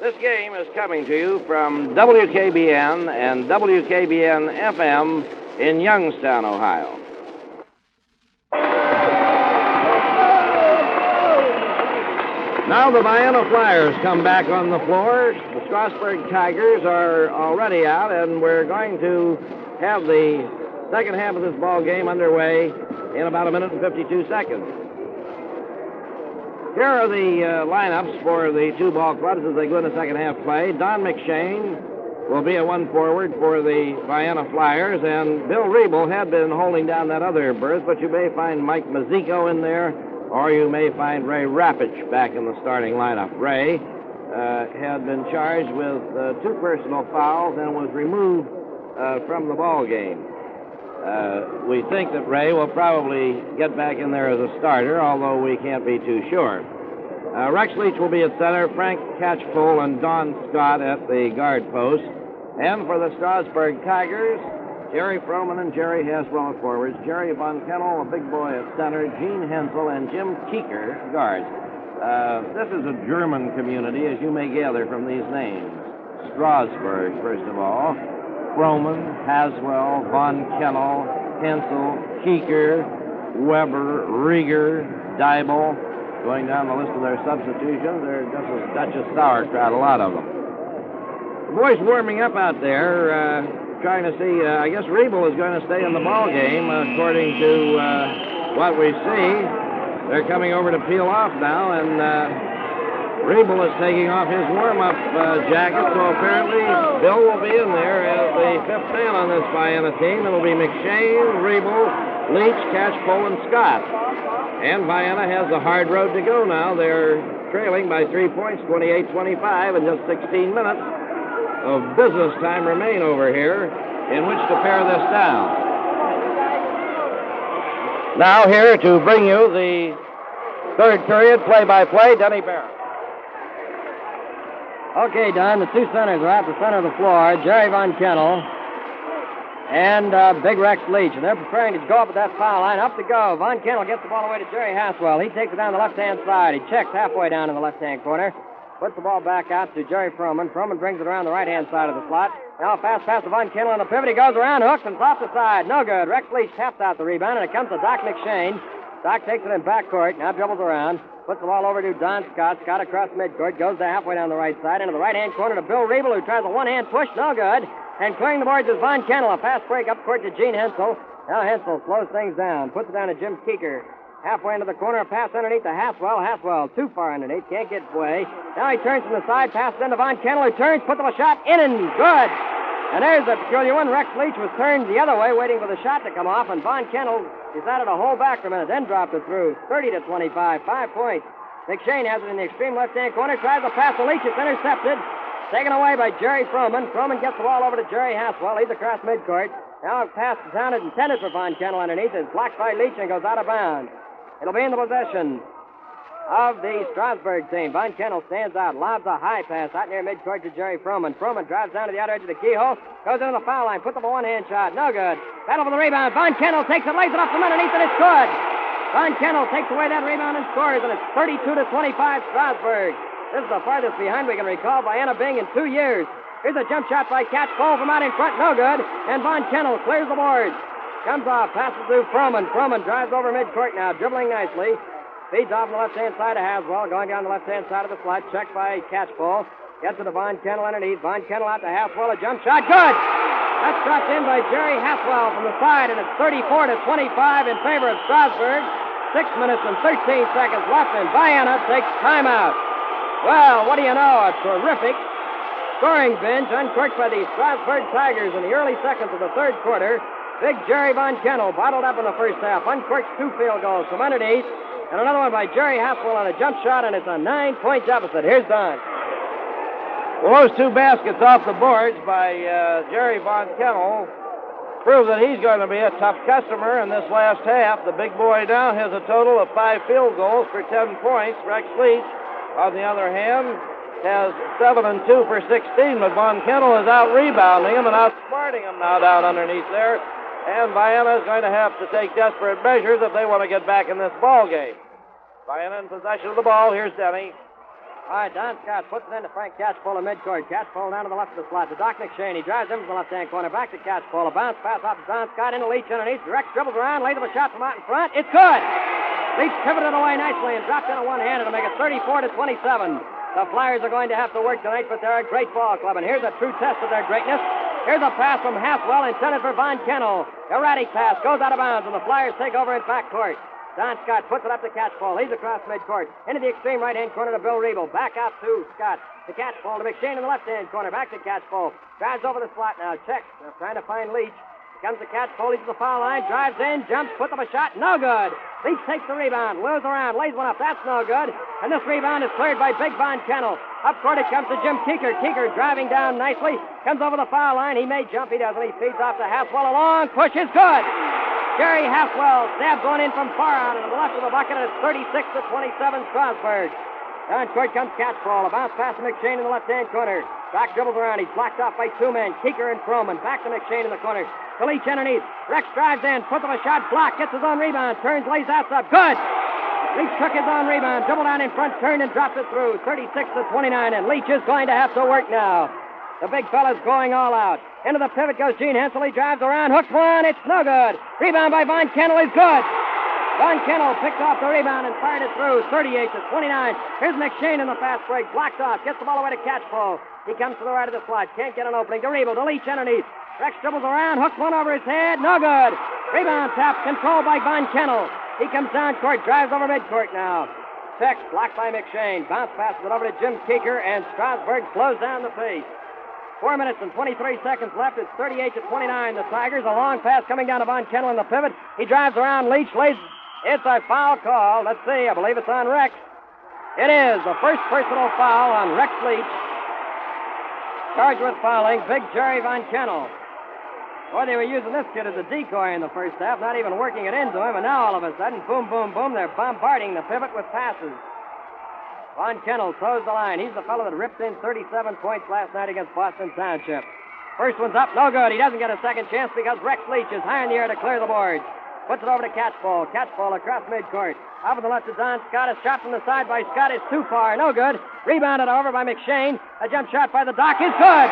This game is coming to you from WKBN and WKBN-FM in Youngstown, Ohio. Now the Vienna Flyers come back on the floor. The Strasburg Tigers are already out, and we're going to have the second half of this ball game underway in about 1 minute and 52 seconds. Here are the lineups for the 2 ball clubs as they go into second half play. Don McShane will be a 1 forward for the Vienna Flyers, and Bill Riebel had been holding down that other berth, but you may find Mike Mazzico in there, or you may find Ray Rappich back in the starting lineup. Ray had been charged with 2 personal fouls and was removed from the ball game. We think that Ray will probably get back in there as a starter, although we can't be too sure. Rex Leach will be at center, Frank Catchpole and Don Scott at the guard post. And for the Strasburg Tigers, Jerry Froman and Jerry Haswell at forwards, Jerry Von Kennel, a big boy at center, Gene Hensel, and Jim Keeker guards. This is a German community, as you may gather from these names. Strasburg, first of all. Froman, Haswell, Von Kennel, Hensel, Keeker, Weber, Rieger, Deibel. Going down the list of their substitutions, they're just as Dutch as sauerkraut, a lot of them. The boys warming up out there, trying to see, I guess Riebel is going to stay in the ball game, according to what we see. They're coming over to peel off now, and Riebel is taking off his warm-up jacket, so apparently Bill will be in there as the 5th man on this Vienna team. It'll be McShane, Riebel, Leach, Catchpole, and Scott. And Vienna has the hard road to go now. They're trailing by 3 points, 28-25, and just 16 minutes of business time remain over here in which to pare this down. Now here to bring you the third period play-by-play, Denny Barrett. Okay, Don, the 2 centers are at the center of the floor, Jerry Von Kennel and Big Rex Leach, and they're preparing to go up at that foul line. Up to go. Von Kennel gets the ball away to Jerry Haswell. He takes it down the left-hand side. He checks halfway down in the left-hand corner, puts the ball back out to Jerry Froman. Froman brings it around the right-hand side of the slot. Now a fast pass to Von Kennel on the pivot. He goes around, hooks, and off the side. No good. Rex Leach taps out the rebound, and it comes to Doc McShane. Doc takes it in backcourt, now dribbles around, puts the ball over to Don Scott. Scott across midcourt, goes to halfway down the right side, into the right-hand corner to Bill Riebel, who tries a one-hand push, no good. And clearing the boards is Von Kennel. A fast break up court to Gene Hensel. Now Hensel slows things down, puts it down to Jim Keeker. Halfway into the corner, a pass underneath to Haswell. Haswell too far underneath, can't get away. Now he turns from the side, passes into Von Kennel, who turns, puts up a shot, in and good. And there's the peculiar one. Rex Leach was turned the other way, waiting for the shot to come off, and Von Kennel decided to hold back for a minute, then dropped it through. 30-25, 5 points. McShane has it in the extreme left-hand corner, tries to pass to Leach, it's intercepted. Taken away by Jerry Froman. Froman gets the ball over to Jerry Haswell. He's across midcourt. Now a pass is down, intended for Von Kennel underneath. It's blocked by Leach and goes out of bounds. It'll be in the possession of the Strasburg team. Von Kennel stands out, lobs a high pass out near midcourt to Jerry Froman. Froman drives down to the outer edge of the keyhole, goes into the foul line, puts up a one-hand shot. No good. Battle for the rebound. Von Kennel takes it, lays it off from underneath, and it's good. Von Kennel takes away that rebound and scores, and it's 32-25 Strasburg. This is the farthest behind we can recall Vienna being in 2 years. Here's a jump shot by Catchpole from out in front. No good. And Von Kennel clears the boards. Comes off, passes through Froman. Froman drives over midcourt now, dribbling nicely. Feeds off on the left-hand side of Haswell, going down the left-hand side of the slot. Checked by Catchpole. Gets it to Von Kennel underneath. Von Kennel out to Haswell. A jump shot. Good! That's dropped in by Jerry Haswell from the side, and it's 34-25 in favor of Strasburg. 6 minutes and 13 seconds left, and Vienna takes timeout. Well, what do you know? A terrific scoring binge uncorked by the Strasburg Tigers in the early seconds of the third quarter. Big Jerry Von Kennel bottled up in the first half. Uncorked 2 field goals from underneath. And another one by Jerry Haswell on a jump shot, and it's a 9-point deficit. Here's Don. Well, those 2 baskets off the boards by Jerry Von Kennel prove that he's going to be a tough customer in this last half. The big boy now has a total of 5 field goals for 10 points. Rex Leach, on the other hand, has 7 and 2 for 16, but Von Kennel is out rebounding him and outsmarting him now down underneath there. And Vienna is going to have to take desperate measures if they want to get back in this ball game. Vienna in possession of the ball. Here's Denny. All right, Don Scott puts it into Frank Catchpole in midcourt. Catchpole down to the left of the slot to Doc McShane. He drives him to the left-hand corner. Back to Catchpole. A bounce pass off to Don Scott into Leach underneath. Rex dribbles around, lays up a shot from out in front. It's good. Leach pivoted away nicely and dropped in a one-hander to make it 34-27. The Flyers are going to have to work tonight, but they're a great ball club. And here's a true test of their greatness. Here's a pass from Haswell intended for Von Kennel. Erratic pass goes out of bounds, and the Flyers take over in backcourt. Don Scott puts it up to Catchpole. He's across midcourt. Into the extreme right-hand corner to Bill Riebel. Back out to Scott. To Catchpole. To McShane in the left-hand corner. Back to Catchpole. Drives over the slot now. Checks. They're trying to find Leach. Comes to Catchpole. He's to the foul line. Drives in. Jumps. Puts up a shot. No good. Leach takes the rebound. Whirls around. Lays one up. That's no good. And this rebound is cleared by Big Von Kennel. Up court it comes to Jim Keeker. Keeker driving down nicely. Comes over the foul line. He may jump. He doesn't. He feeds off to Haswell. A long push is good. Jerry Haswell stabs one in from far out into the left of the bucket, and it's 36-27 Strasburg. Down court comes Catchpole. A bounce pass to McShane in the left-hand corner. Back dribbles around. He's blocked off by 2 men, Keeker and Froman. Back to McShane in the corner. To Leach underneath. Rex drives in, puts up a shot, blocked, gets his own rebound, turns, lays that up. Good! Leach took his own rebound, dribbled down in front, turned and dropped it through. 36-29, and Leach is going to have to work now. The big fella's going all out. Into the pivot goes Gene Hensel. He drives around, hooks one. It's no good. Rebound by Von Kennel is good. Von Kennel picks off the rebound and fired it through. 38-29. Here's McShane in the fast break. Blocked off. Gets the ball away to Catchpole. He comes to the right of the slot. Can't get an opening. To Riebel. To Leach underneath. Rex dribbles around. Hooks one over his head. No good. Rebound tap. Controlled by Von Kennel. He comes down court. Drives over midcourt now. Checks. Blocked by McShane. Bounce passes it over to Jim Keeker. And Strasburg slows down the pace. 4 minutes and 23 seconds left. It's 38-29. The Tigers. A long pass coming down to Von Kennel in the pivot. He drives around. Leach lays. It's a foul call. Let's see. I believe it's on Rex. It is the first personal foul on Rex Leach. Charged with fouling. Big Jerry Von Kennel. Boy, they were using this kid as a decoy in the first half, not even working it into him. And now all of a sudden, boom, boom, boom, they're bombarding the pivot with passes. Von Kennel throws the line. He's the fellow that ripped in 37 points last night against Boston Township. First one's up, no good. He doesn't get a second chance because Rex Leach is high in the air to clear the boards. Puts it over to Catchpole. Catchpole across midcourt. Over the left to Don Scott. A shot from the side by Scott is too far. No good. Rebounded over by McShane. A jump shot by the Doc is good.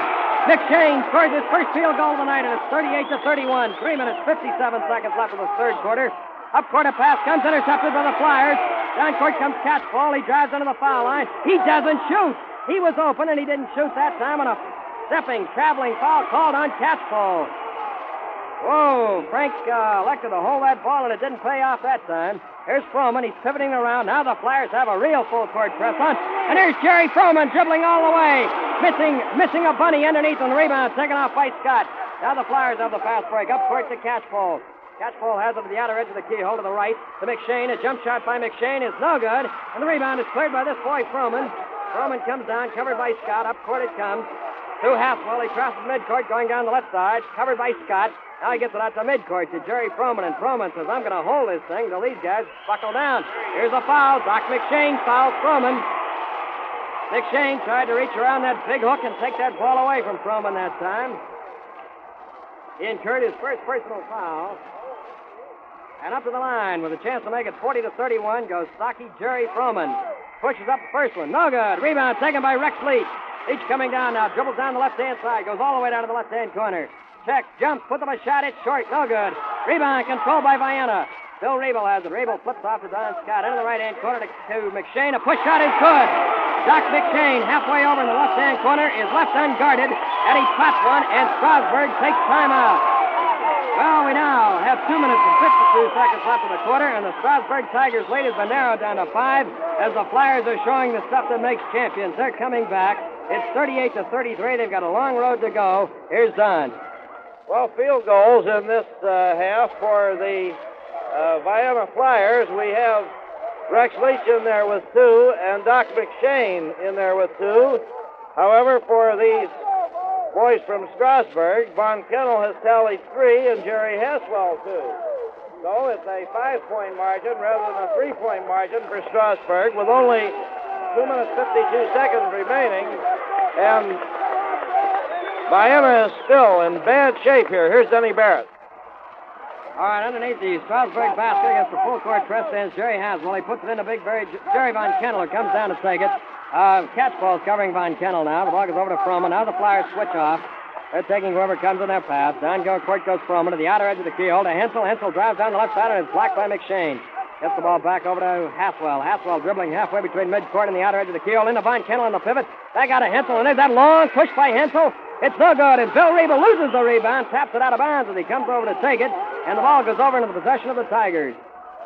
McShane scores his first field goal of the night, and it's 38-31. 3 minutes, 57 seconds left of the third quarter. Up court a pass comes intercepted by the Flyers. Down court comes Catchpole. He drives into the foul line. He doesn't shoot. He was open, and he didn't shoot that time on a stepping, traveling foul called on Catchpole. Whoa, Frank elected to hold that ball, and it didn't pay off that time. Here's Froman. He's pivoting around. Now the Flyers have a real full-court press on. And here's Jerry Froman dribbling all the way. Missing a bunny underneath on the rebound, taken off by Scott. Now the Flyers have the fast break. Up court to Catchpole. Catchpole has it to the outer edge of the keyhole to the right. To McShane. A jump shot by McShane is no good. And the rebound is cleared by this boy, Froman. Froman comes down, covered by Scott. Up court it comes. To Haswell. He crosses midcourt, going down the left side. Covered by Scott. Now he gets it out to midcourt to Jerry Froman. And Froman says, I'm going to hold this thing till these guys buckle down. Here's a foul. Doc McShane fouls Froman. McShane tried to reach around that big hook and take that ball away from Froman that time. He incurred his first personal foul. And up to the line with a chance to make it 40-31 goes stocky Jerry Froman. Pushes up the first one. No good. Rebound taken by Rex Leach. Leach coming down now. Dribbles down the left-hand side. Goes all the way down to the left-hand corner. Check. Jumps. Put them a shot. It's short. No good. Rebound controlled by Vienna. Bill Riebel has it. Riebel flips off to Don Scott. Into the right-hand corner to McShane. A push shot is good. Doc McShane, halfway over in the left-hand corner, is left unguarded, and he pots one, and Strasburg takes time out. Well, we now have 2 minutes and 52 seconds left in the quarter, and the Strasburg Tigers' lead has been narrowed down to 5 as the Flyers are showing the stuff that makes champions. They're coming back. It's 38-33. They've got a long road to go. Here's Don. Well, field goals in this half for the Vienna Flyers. We have Rex Leach in there with 2 and Doc McShane in there with 2. However, for these boys from Strasburg, Von Kennel has tallied 3 and Jerry Haswell 2. So it's a 5-point margin rather than a 3-point margin for Strasburg with only 2 minutes 52 seconds remaining. And Vienna is still in bad shape here. Here's Denny Barrett. All right, underneath the Strasburg basket against the full-court press stands Jerry Haswell. He puts it in a big Jerry Von Kennel who comes down to take it. Catchball's covering Von Kennel now. The ball goes over to Froman. Now the Flyers switch off. They're taking whoever comes in their path. Down court goes Froman to the outer edge of the keyhole to Hensel. Hensel drives down the left side and is blocked by McShane. Gets the ball back over to Haswell. Haswell dribbling halfway between midcourt and the outer edge of the keyhole into Von Kennel on the pivot. Back out to Hensel, and there's that long push by Hensel. It's no good, and Bill Riebel loses the rebound, taps it out of bounds as he comes over to take it, and the ball goes over into the possession of the Tigers.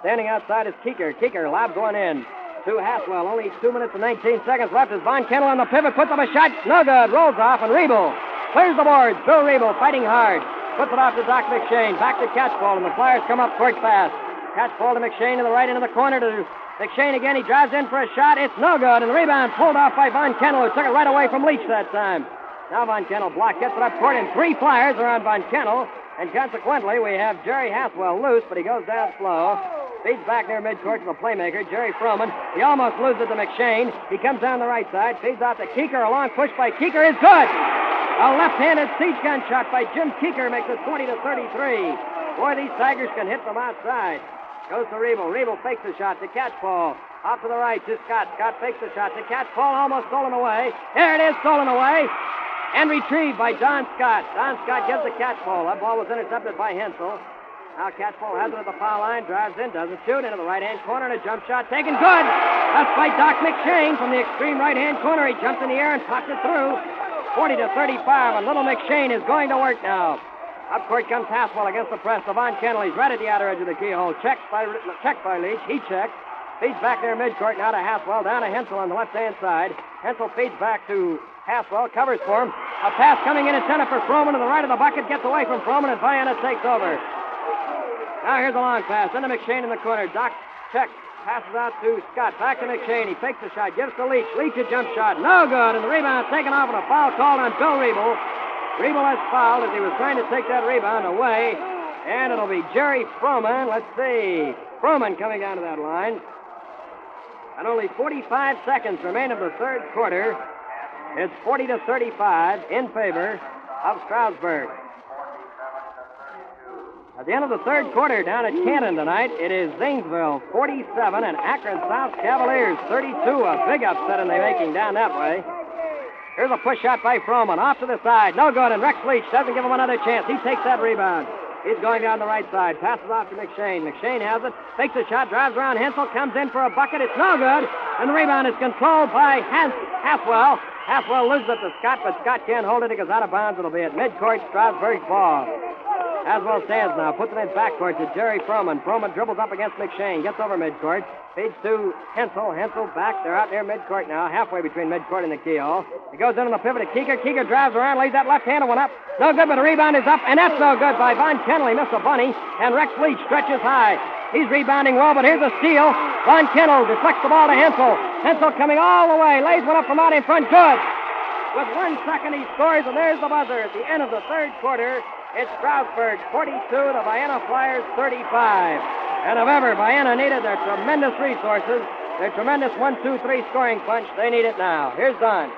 Standing outside is Keeker. Keeker lobs one in to Haswell. Only 2 minutes and 19 seconds left as Von Kennel on the pivot puts up a shot. No good. Rolls off, and Riebel clears the boards. Bill Riebel fighting hard. Puts it off to Doc McShane. Back to Catchball, and the Flyers come up court fast. Catchball to McShane to the right into the corner to McShane again. He drives in for a shot. It's no good, and the rebound pulled off by Von Kennel, who took it right away from Leach that time. Now Von Kennel blocked, gets it up court, and 3 Flyers are on Von Kennel. And consequently, we have Jerry Haswell loose, but he goes down slow. Feeds back near midcourt to the playmaker, Jerry Froman. He almost loses it to McShane. He comes down the right side, feeds out to Keeker. A long push by Keeker is good. A left-handed siege gun shot by Jim Keeker makes it 20-33. Boy, these Tigers can hit from outside. Goes to Riebel. Riebel fakes the shot to Catchball. Off to the right to Scott. Scott fakes the shot to Catchball. Almost stolen away. There it is, stolen away. And retrieved by Don Scott. Don Scott gets the Catchball. That ball was intercepted by Hensel. Now Catchball has it at the foul line. Drives in, doesn't shoot. Into the right-hand corner and a jump shot taken. Good. That's by Doc McShane from the extreme right-hand corner. He jumps in the air and pops it through. 40-35. And little McShane is going to work now. Up court comes Haswell against the press. Von Kennel, he's right at the outer edge of the keyhole. Checked by Leach. He checks. Feeds back there midcourt now to Haswell. Down to Hensel on the left-hand side. Hensel feeds back to Haswell. Covers for him. A pass coming in intended for Froman to the right of the bucket. Gets away from Froman, and Vienna takes over. Now here's a long pass. Into McShane in the corner. Doc checks. Passes out to Scott. Back to McShane. He fakes the shot. Gives to Leach. Leach a jump shot. No good. And the rebound taken off and a foul called on Bill Riebel. Riebel has fouled as he was trying to take that rebound away. And it'll be Jerry Froman. Let's see. Froman coming down to that line. And only 45 seconds remain of the third quarter. It's 40-35 in favor of Strasburg. At the end of the third quarter down at Canton tonight, it is Zanesville 47 and Akron South Cavaliers 32. A big upset in the making down that way. Here's a push shot by Froman. Off to the side. No good, and Rex Leach doesn't give him another chance. He takes that rebound. He's going down the right side. Passes off to McShane. McShane has it. Fakes a shot. Drives around Hensel. Comes in for a bucket. It's no good. And the rebound is controlled by Haswell. Haswell loses it to Scott, but Scott can't hold it. It goes out of bounds. It'll be at midcourt Strasburg's ball. Haswell stands now, puts it in backcourt to Jerry Froman. Froman dribbles up against McShane, gets over midcourt, feeds to Hensel. Hensel back. They're out near midcourt now, halfway between midcourt and the keyhole. He goes in on the pivot to Keeker. Keeker drives around, lays that left-handed one up. No good, but the rebound is up, and that's no good by Von Kennel. He missed a bunny, and Rex Leach stretches high. He's rebounding well, but here's a steal. Von Kennel deflects the ball to Hensel. Hensel coming all the way, lays one up from out in front. Good. With 1 second, he scores, and there's the buzzer at the end of the third quarter. It's Strasburg 42, the Vienna Flyers 35. And if ever Vienna needed their tremendous resources, their tremendous 1-2-3 scoring punch, they need it now. Here's Don.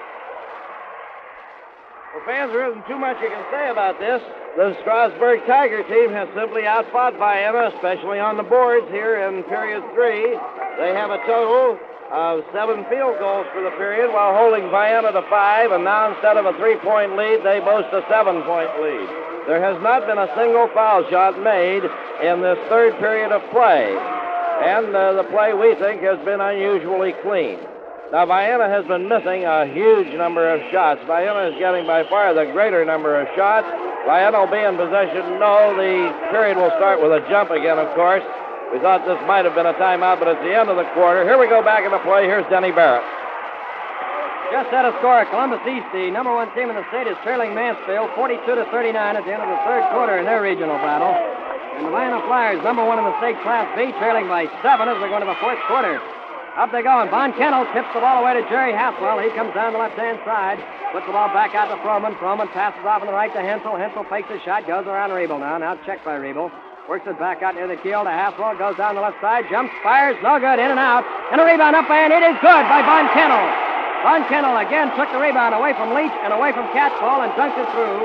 Well, fans, there isn't too much you can say about this. The Strasburg Tiger team has simply outfought Vienna, especially on the boards here in period 3. They have a total of 7 field goals for the period while holding Vienna to 5, and now instead of a 3-point lead, they boast a 7-point lead. There has not been a single foul shot made in this third period of play, and the play, we think, has been unusually clean. Now, Vienna has been missing a huge number of shots. Vienna is getting by far the greater number of shots. Vienna will be in possession. No, the period will start with a jump again, of course. We thought this might have been a timeout, but it's the end of the quarter. Here we go back into play. Here's Denny Barrett. Just at a score, Columbus East, the number 1 team in the state, is trailing Mansfield 42-39 at the end of the third quarter in their regional battle. And the Vienna Flyers, number 1 in the state Class B, trailing by 7 as they go into the fourth quarter. Up they go, and Von Kennel tips the ball away to Jerry Haswell. He comes down the left-hand side, puts the ball back out to Froman. Froman passes off on the right to Hensel. Hensel fakes a shot, goes around Riebel now. Now checked by Riebel. Works it back out near the keel to Haswell. Goes down the left side, jumps, fires, no good, in and out. And a rebound up, and it is good by Von Kennel. Von Kennel again took the rebound away from Leach and away from Catchpole and dunked it through.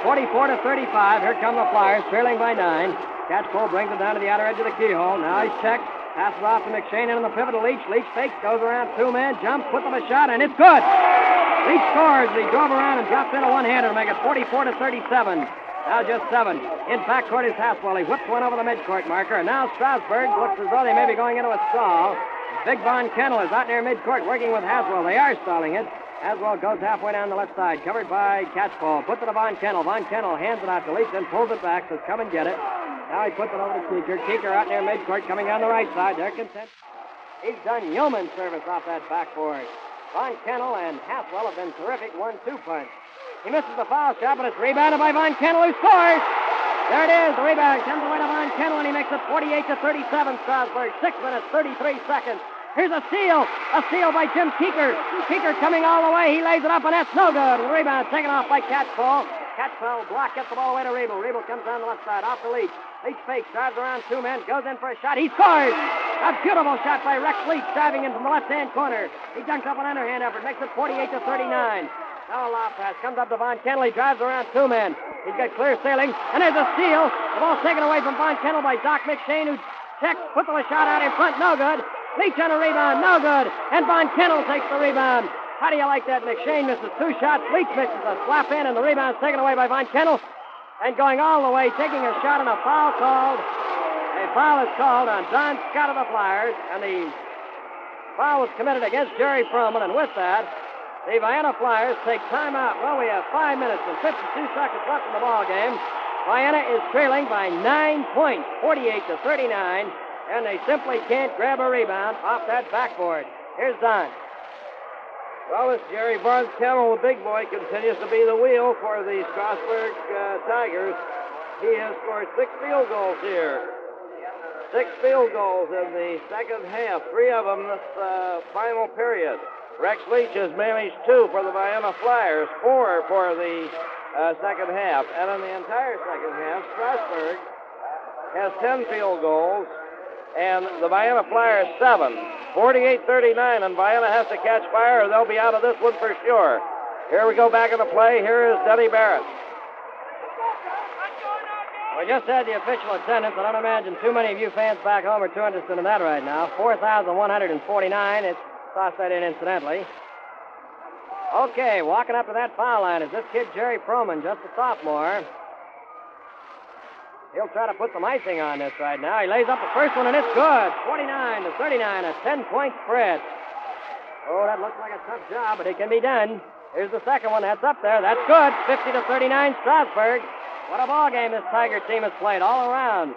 44-35. Here come the Flyers, trailing by 9. Catchpole brings it down to the outer edge of the keyhole. Now he's checked. Passes off to McShane in on the pivot to Leach. Leach fakes, goes around 2 men, jumps, puts up a shot, and it's good. Leach scores. He drove around and drops in a one-hander to make it 44-37. Now just 7. In backcourt is Haswell. He whips one over the midcourt marker, and now Strasburg looks as though they may be going into a stall. Big Von Kennel is out near midcourt working with Haswell. They are stalling it. Haswell goes halfway down the left side, covered by Catchpole. Puts it to Von Kennel. Von Kennel hands it out to Leach, then pulls it back, says, come and get it. Now he puts it over to Keeker. Keeker out near midcourt, coming down the right side. They're content. He's done yeoman service off that backboard. Von Kennel and Haswell have been terrific 1-2 punch. He misses the foul shot, but it's rebounded by Von Kennel, who scores. There it is. The rebound comes away to Von Kennel, and he makes it 48-37, Strasburg. 6 minutes, 33 seconds. Here's a steal by Jim Keeker. Keeker coming all the way. He lays it up, and that's no good. The rebound taken off by Catchpole. Catchpole block gets the ball away to Riebel. Riebel comes down the left side, off to Leach. Leach fakes, drives around 2 men, goes in for a shot. He scores! A beautiful shot by Rex Leach, driving in from the left-hand corner. He dunks up an underhand effort, makes it 48-39. Now a lob pass comes up to Von Kennel. He drives around 2 men. He's got clear sailing, and there's a steal. The ball's taken away from Von Kennel by Doc McShane, who checks, puts the shot out in front, no good. Leach on a rebound, no good. And Von Kennel takes the rebound. How do you like that? McShane misses 2 shots. Leach misses a slap in, and the rebound's taken away by Von Kennel. And going all the way, taking a shot, and a foul called. A foul is called on Don Scott of the Flyers, and the foul was committed against Jerry Froman, and with that, the Vienna Flyers take timeout. Well, we have 5 minutes and 52 seconds left in the ball game. Vienna is trailing by 9 points, 48-39, and they simply can't grab a rebound off that backboard. Here's Don. Well, this Jerry Von Kennel, the big boy, continues to be the wheel for the Strasburg Tigers. He has scored 6 field goals here. 6 field goals in the second half, 3 of them this final period. Rex Leach has managed 2 for the Vienna Flyers, 4 for the second half. And in the entire second half, Strasburg has 10 field goals, and the Vienna Flyers 7. 48-39, and Vienna has to catch fire, or they'll be out of this one for sure. Here we go back into play. Here is Denny Barrett. We just had the official attendance. I don't imagine too many of you fans back home are too interested in that right now. 4,149. It's tossed that in incidentally. Okay, walking up to that foul line is this kid Jerry Froman, just a sophomore. He'll try to put some icing on this right now. He lays up the first one, and it's good. 49-39, a 10-point spread. Oh, that looks like a tough job, but it can be done. Here's the second one. That's up there. That's good. 50-39, Strasburg. What a ball game this Tiger team has played all around.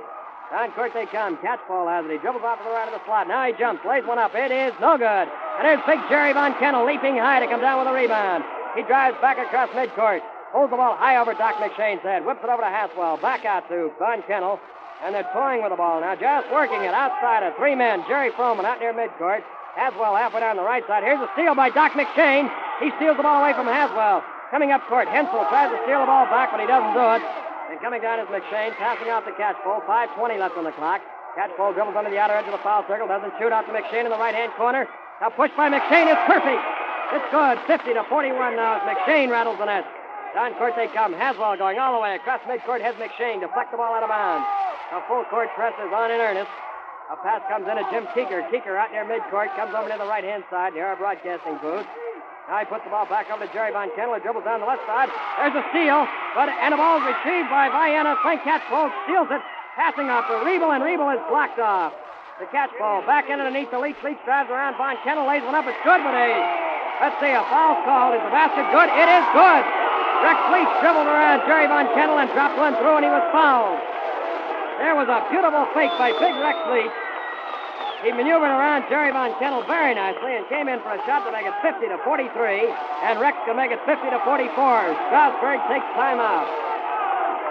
Down court they come. Catch ball has it. He dribbles off to the right of the slot. Now he jumps. Lays one up. It is no good. And there's big Jerry Von Kennel leaping high to come down with a rebound. He drives back across midcourt. Holds the ball high over Doc McShane's head. Whips it over to Haswell. Back out to Von Kennel. And they're toying with the ball now. Just working it outside of three men. Jerry Froman out near midcourt. Haswell halfway down the right side. Here's a steal by Doc McShane. He steals the ball away from Haswell. Coming up court, Hensel tries to steal the ball back, but he doesn't do it. And coming down is McShane, passing out the catch ball. 5:20 left on the clock. Catch ball dribbles under the outer edge of the foul circle. Doesn't shoot out to McShane in the right-hand corner. Now pushed by McShane. It's perfect. It's good. 50-41 now as McShane rattles the net. Down court they come. Haswell going all the way across midcourt. Has McShane deflect the ball out of bounds. A full court press is on in earnest. A pass comes in to Jim Keeker. Keeker out near midcourt. Comes over to the right-hand side near our broadcasting booth. Now he puts the ball back over to Jerry Von Kennel. He dribbles down the left side. There's a steal. And the ball is retrieved by Vienna. Frank Catchpole steals it. Passing off to Riebel, and Riebel is blocked off. The Catchpole back in underneath the Leach. Leach drives around. Von Kennel lays one up. It's good, but let's see, a foul called. Is the basket good? It is good. Rex Leach dribbled around Jerry Von Kennel and dropped one through, and he was fouled. There was a beautiful fake by big Rex Leach. He maneuvered around Jerry Von Kennel very nicely and came in for a shot to make it 50-43, and Rex can make it 50-44. Strasburg takes time out.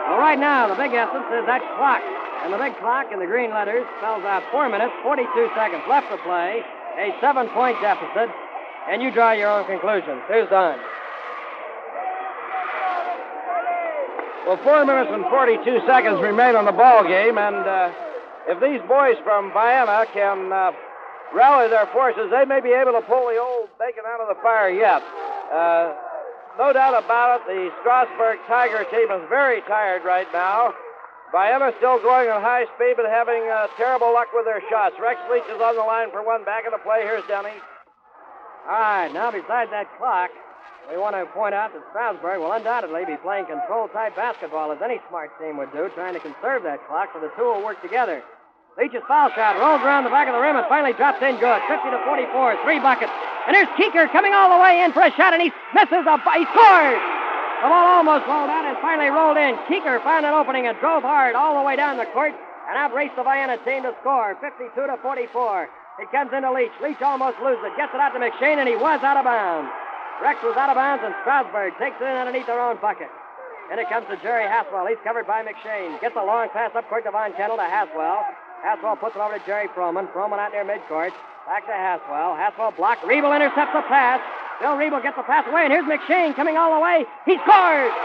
Well, right now, the big essence is that clock. And the big clock in the green letters spells out 4 minutes, 42 seconds left to play, a 7-point deficit, and you draw your own conclusions. Who's done? Well, 4 minutes and 42 seconds remain on the ball game, and if these boys from Vienna can rally their forces, they may be able to pull the old bacon out of the fire yet. No doubt about it, the Strasburg Tiger team is very tired right now. Vienna still going at high speed, but having terrible luck with their shots. Rex Leach is on the line for one. Back in the play. Here's Denny. All right, now besides that clock, we want to point out that Strasburg will undoubtedly be playing control-type basketball, as any smart team would do, trying to conserve that clock so the two will work together. Leach's foul shot rolls around the back of the rim and finally drops in good. 50-44, 3 buckets. And here's Keeker coming all the way in for a shot, and he misses. He scores! The ball almost rolled out and finally rolled in. Keeker found an opening and drove hard all the way down the court and outraced the Vienna team to score. 52-44. It comes into Leach. Leach almost loses it. Gets it out to McShane, and he was out of bounds. Rex was out of bounds, and Strasburg takes it in underneath their own bucket. And it comes to Jerry Haswell. He's covered by McShane. Gets a long pass up court to Von Kennel to Haswell. Haswell puts it over to Jerry Froman. Froman out near midcourt. Back to Haswell. Haswell blocked. Riebel intercepts the pass. Bill Riebel gets the pass away, and here's McShane coming all the way. He scores!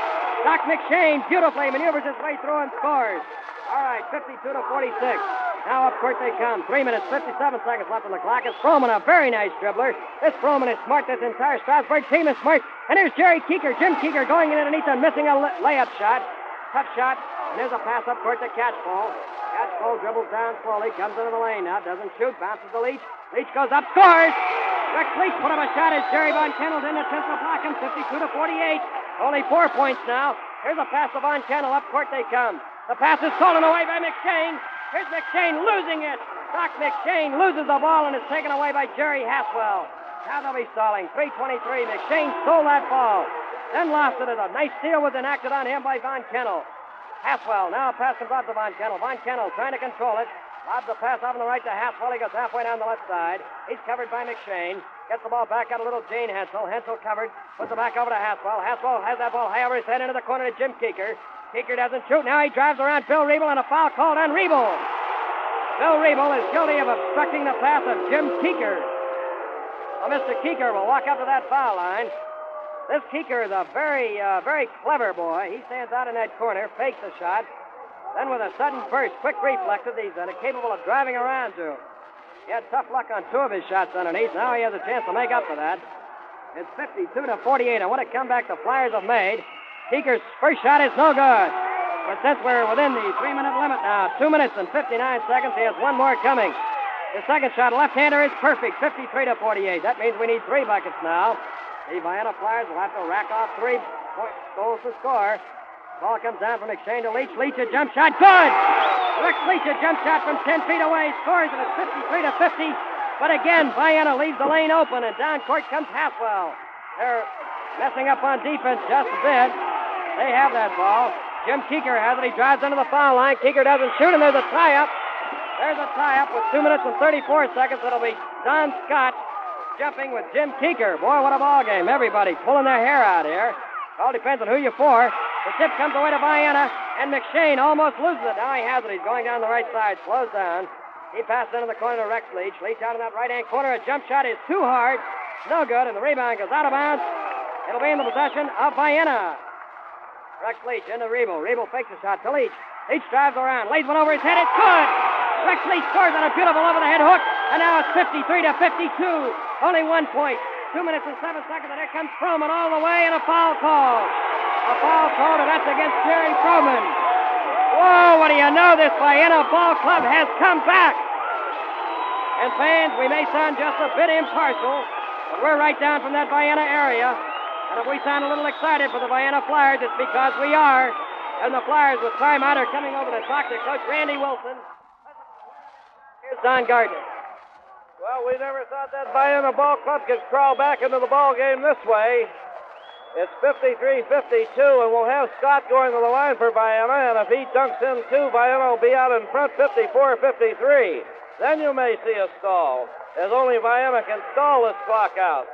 Doc McShane beautifully maneuvers his way through and scores. All right, 52-46. Now up court they come. 3 minutes, 57 seconds left on the clock. It's Froman, a very nice dribbler. This Froman is smart. This entire Strasburg team is smart. And here's Jerry Keeker, Jim Keeker, going in underneath and missing a layup shot. Tough shot. And there's a pass up court to Catchpole. Catchpole dribbles down slowly, comes into the lane now, doesn't shoot, bounces to Leach. Leach goes up, scores! Rex Leach put up a shot as Jerry Von Kennel didn't attempt to block him. 52-48. Only 4 points now. Here's a pass to Von Kennel. Up court they come. The pass is stolen away by McShane. Here's McShane losing it. Doc McShane loses the ball and is taken away by Jerry Haswell. Now they'll be stalling. 3:23. McShane stole that ball. Then lost it as a nice steal was enacted on him by Von Kennel. Haswell now a pass comes out to Von Kennel. Von Kennel trying to control it. Lobs the pass off on the right to Haswell. He goes halfway down the left side. He's covered by McShane. Gets the ball back out a little Gene Hensel. Hensel covered. Puts it back over to Haswell. Haswell has that ball high over his head into the corner to Jim Keeker. Keeker doesn't shoot. Now he drives around Bill Riebel and a foul called on Riebel. Bill Riebel is guilty of obstructing the path of Jim Keeker. Well, Mr. Keeker will walk up to that foul line. This Keeker is a very, very clever boy. He stands out in that corner, fakes the shot. Then with a sudden burst, quick reflexes, he's capable of driving around to. He had tough luck on 2 of his shots underneath. Now he has a chance to make up for that. It's 52-48. And what a comeback the Flyers have made. Keeker's first shot is no good. But since we're within the 3-minute limit now, 2 minutes and 59 seconds, he has one more coming. His second shot, left-hander, is perfect, 53-48. That means we need 3 buckets now. The Vienna Flyers will have to rack off 3 goals to score. Ball comes down from McShane to Leach. Leach a jump shot. Good! Rex Leach a jump shot from 10 feet away. Scores, and it's 53-50. But again, Vienna leaves the lane open, and down court comes Haswell. They're messing up on defense just a bit. They have that ball. Jim Keeker has it. He drives into the foul line. Keeker doesn't shoot, and there's a tie-up. There's a tie-up with 2 minutes and 34 seconds. It'll be Don Scott jumping with Jim Keeker. Boy, what a ball game. Everybody pulling their hair out here. All depends on who you're for. The tip comes away to Vienna, and McShane almost loses it. Now he has it. He's going down the right side. Slows down. He passes into the corner to Rex Leach. Leach out in that right-hand corner. A jump shot is too hard. No good, and the rebound goes out of bounds. It'll be in the possession of Vienna. Rex Leach into Riebel. Riebel fakes a shot to Leach. Leach drives around. Lays one over his head. It's good. Rex Leach scores on a beautiful over-the-head hook, and now it's 53-52. Only 1 point. 2 minutes and 7 seconds, and here comes Froman all the way, and a foul call. A foul call, and that's against Jerry Froman. Whoa, what do you know? This Vienna ball club has come back. And fans, we may sound just a bit impartial, but we're right down from that Vienna area. And if we sound a little excited for the Vienna Flyers, it's because we are. And the Flyers with timeout are coming over to talk to Coach Randy Wilson. Here's Don Gardner. Well, we never thought that Vienna ball club could crawl back into the ball game this way. It's 53-52, and we'll have Scott going to the line for Vienna, and if he dunks in two, Vienna will be out in front 54-53. Then you may see a stall, as only Vienna can stall this clock out.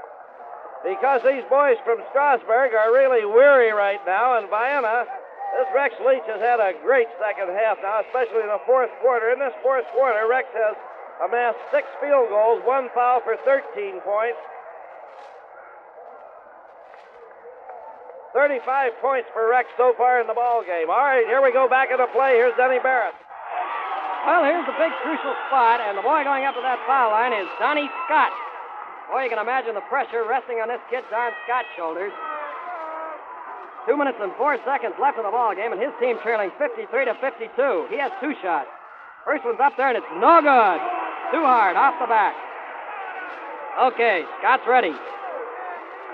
Because these boys from Strasburg are really weary right now, and Vienna, this Rex Leach has had a great second half now, especially in the fourth quarter. In this fourth quarter, Rex has amassed 6 field goals, 1 foul for 13 points. 35 points for Rex so far in the ball game. All right, here we go back into play. Here's Denny Barrett. Well, here's the big crucial spot, and the boy going up to that foul line is Donnie Scott. Boy, you can imagine the pressure resting on this kid Don Scott's shoulders. 2 minutes and 4 seconds left in the ball game, and his team trailing 53-52. He has 2 shots. First one's up there, and it's no good. Too hard, off the back. Okay, Scott's ready.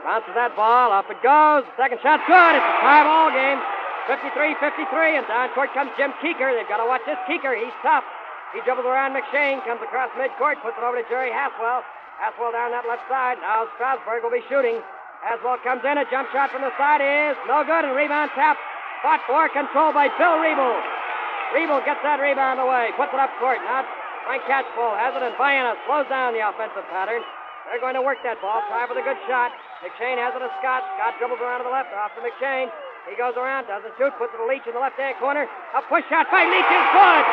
Bounces that ball, up it goes. Second shot's good. It's a tie ball game. 53-53, and down court comes Jim Keeker. They've got to watch this Keeker. He's tough. He dribbles around McShane, comes across midcourt, puts it over to Jerry Haswell. Haswell down that left side. Now Strasburg will be shooting. Haswell comes in. A jump shot from the side is no good, and rebound tap. Fought for, controlled by Bill Riebel. Riebel gets that rebound away, puts it up court. Now Frank Catchpole has it, and Vienna slows down the offensive pattern. They're going to work that ball. Try for the good shot. McShane has it to Scott. Scott dribbles around to the left, off to McShane. He goes around, doesn't shoot, puts it to Leach in the left-hand corner. A push shot by Leach is good.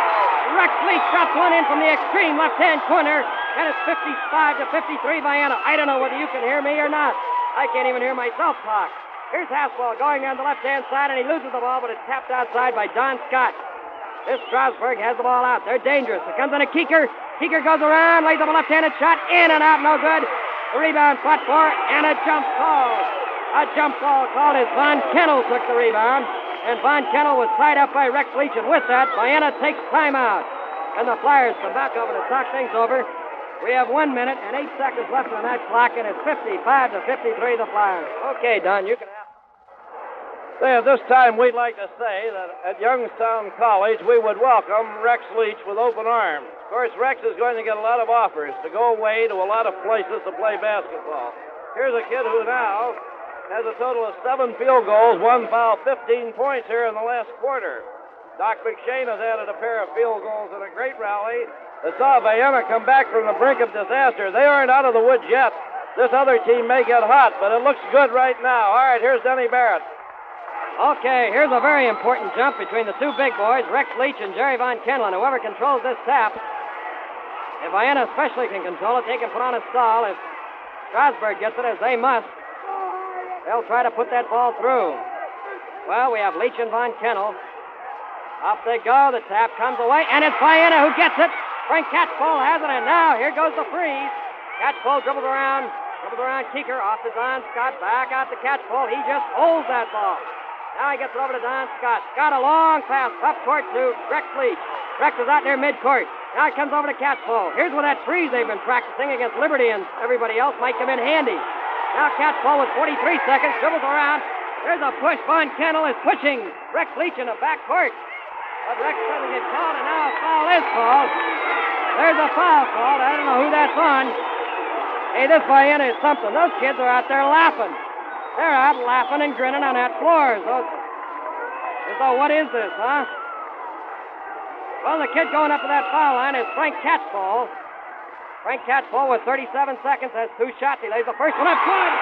Rex Leach drops one in from the extreme left-hand corner, and it's 55-53 Vienna. I don't know whether you can hear me or not. I can't even hear myself talk. Here's Haswell going down the left-hand side, and he loses the ball, but it's tapped outside by Don Scott. This Strasburg has the ball out. They're dangerous. It comes in a Keeker. Keeker goes around, lays up a left-handed shot, in and out, no good. The rebound fought for, and a jump call. A jump ball called as Von Kennel took the rebound, and Von Kennel was tied up by Rex Leach, and with that, Vienna takes timeout. And the Flyers come back over to talk things over. We have 1 minute and 8 seconds left on that clock, and it's 55-53 the Flyers. Okay, Don, you can have it. At this time, we'd like to say that at Youngstown College, we would welcome Rex Leach with open arms. Of course, Rex is going to get a lot of offers to go away to a lot of places to play basketball. Here's a kid who now has a total of 7 field goals, 1 foul, 15 points here in the last quarter. Doc McShane has added a pair of field goals in a great rally that saw Vienna come back from the brink of disaster. They aren't out of the woods yet. This other team may get hot, but it looks good right now. All right, here's Denny Barrett. Okay, here's a very important jump between the two big boys, Rex Leach and Jerry Von Kennel. Whoever controls this tap, if Vienna especially can control it, they can put on a stall. If Strasburg gets it, as they must, they'll try to put that ball through. Well, we have Leach and Von Kennel. Off they go. The tap comes away, and it's Vienna who gets it. Frank Catchpole has it, and now here goes the freeze. Catchpole dribbles around Keeker, off to Don Scott, back out to Catchpole. He just holds that ball. Now he gets it over to Don Scott. Scott, a long pass up court to Rex Leach. Rex is out near midcourt. Now it comes over to Catchpole. Here's where that freeze they've been practicing against Liberty and everybody else might come in handy. Now Catchpole with 43 seconds, dribbles around. There's a push. Von Kennel is pushing Rex Leach in the backcourt. But Rex doesn't get called, and now a foul is called. There's a foul called. I don't know who that's on. Hey, this Vienna is something. Those kids are out there laughing. They're out laughing and grinning on that floor. So As though, what is this, huh? Well, the kid going up to that foul line is Frank Catchpole. Frank Catchpole with 37 seconds has 2 shots. He lays the first one up. Good!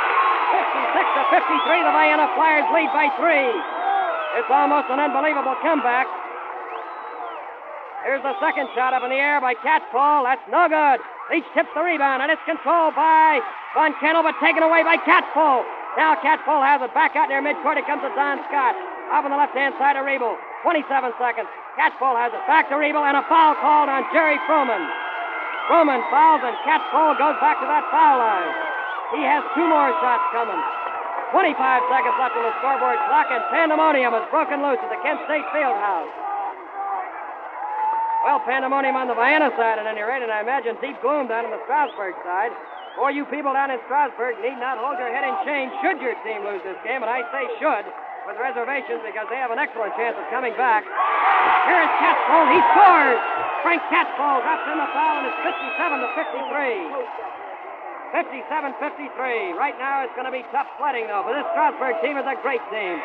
56-53. The Vienna Flyers lead by 3. It's almost an unbelievable comeback. Here's the second shot up in the air by Catchpole. That's no good. Leach tips the rebound, and it's controlled by Von Kennel, but taken away by Catchpole. Now Catchpole has it back out near midcourt. It comes to Don Scott. Up on the left-hand side of Riebel. 27 seconds. Catchpole has it back to Riebel, and a foul called on Jerry Froman. Froman fouls, and Catchpole goes back to that foul line. He has 2 more shots coming. 25 seconds left on the scoreboard clock, and pandemonium is broken loose at the Kent State Fieldhouse. Well, pandemonium on the Vienna side at any rate, and I imagine deep gloom down on the Strasburg side. For you people down in Strasburg need not hold your head in shame should your team lose this game, and I say should, with reservations, because they have an excellent chance of coming back. Here is Catchpole. He scores! Frank Catchpole drops in the foul, and it's 57-53. 57-53. Right now, it's going to be tough sledding, though, for this Strasburg team is a great team.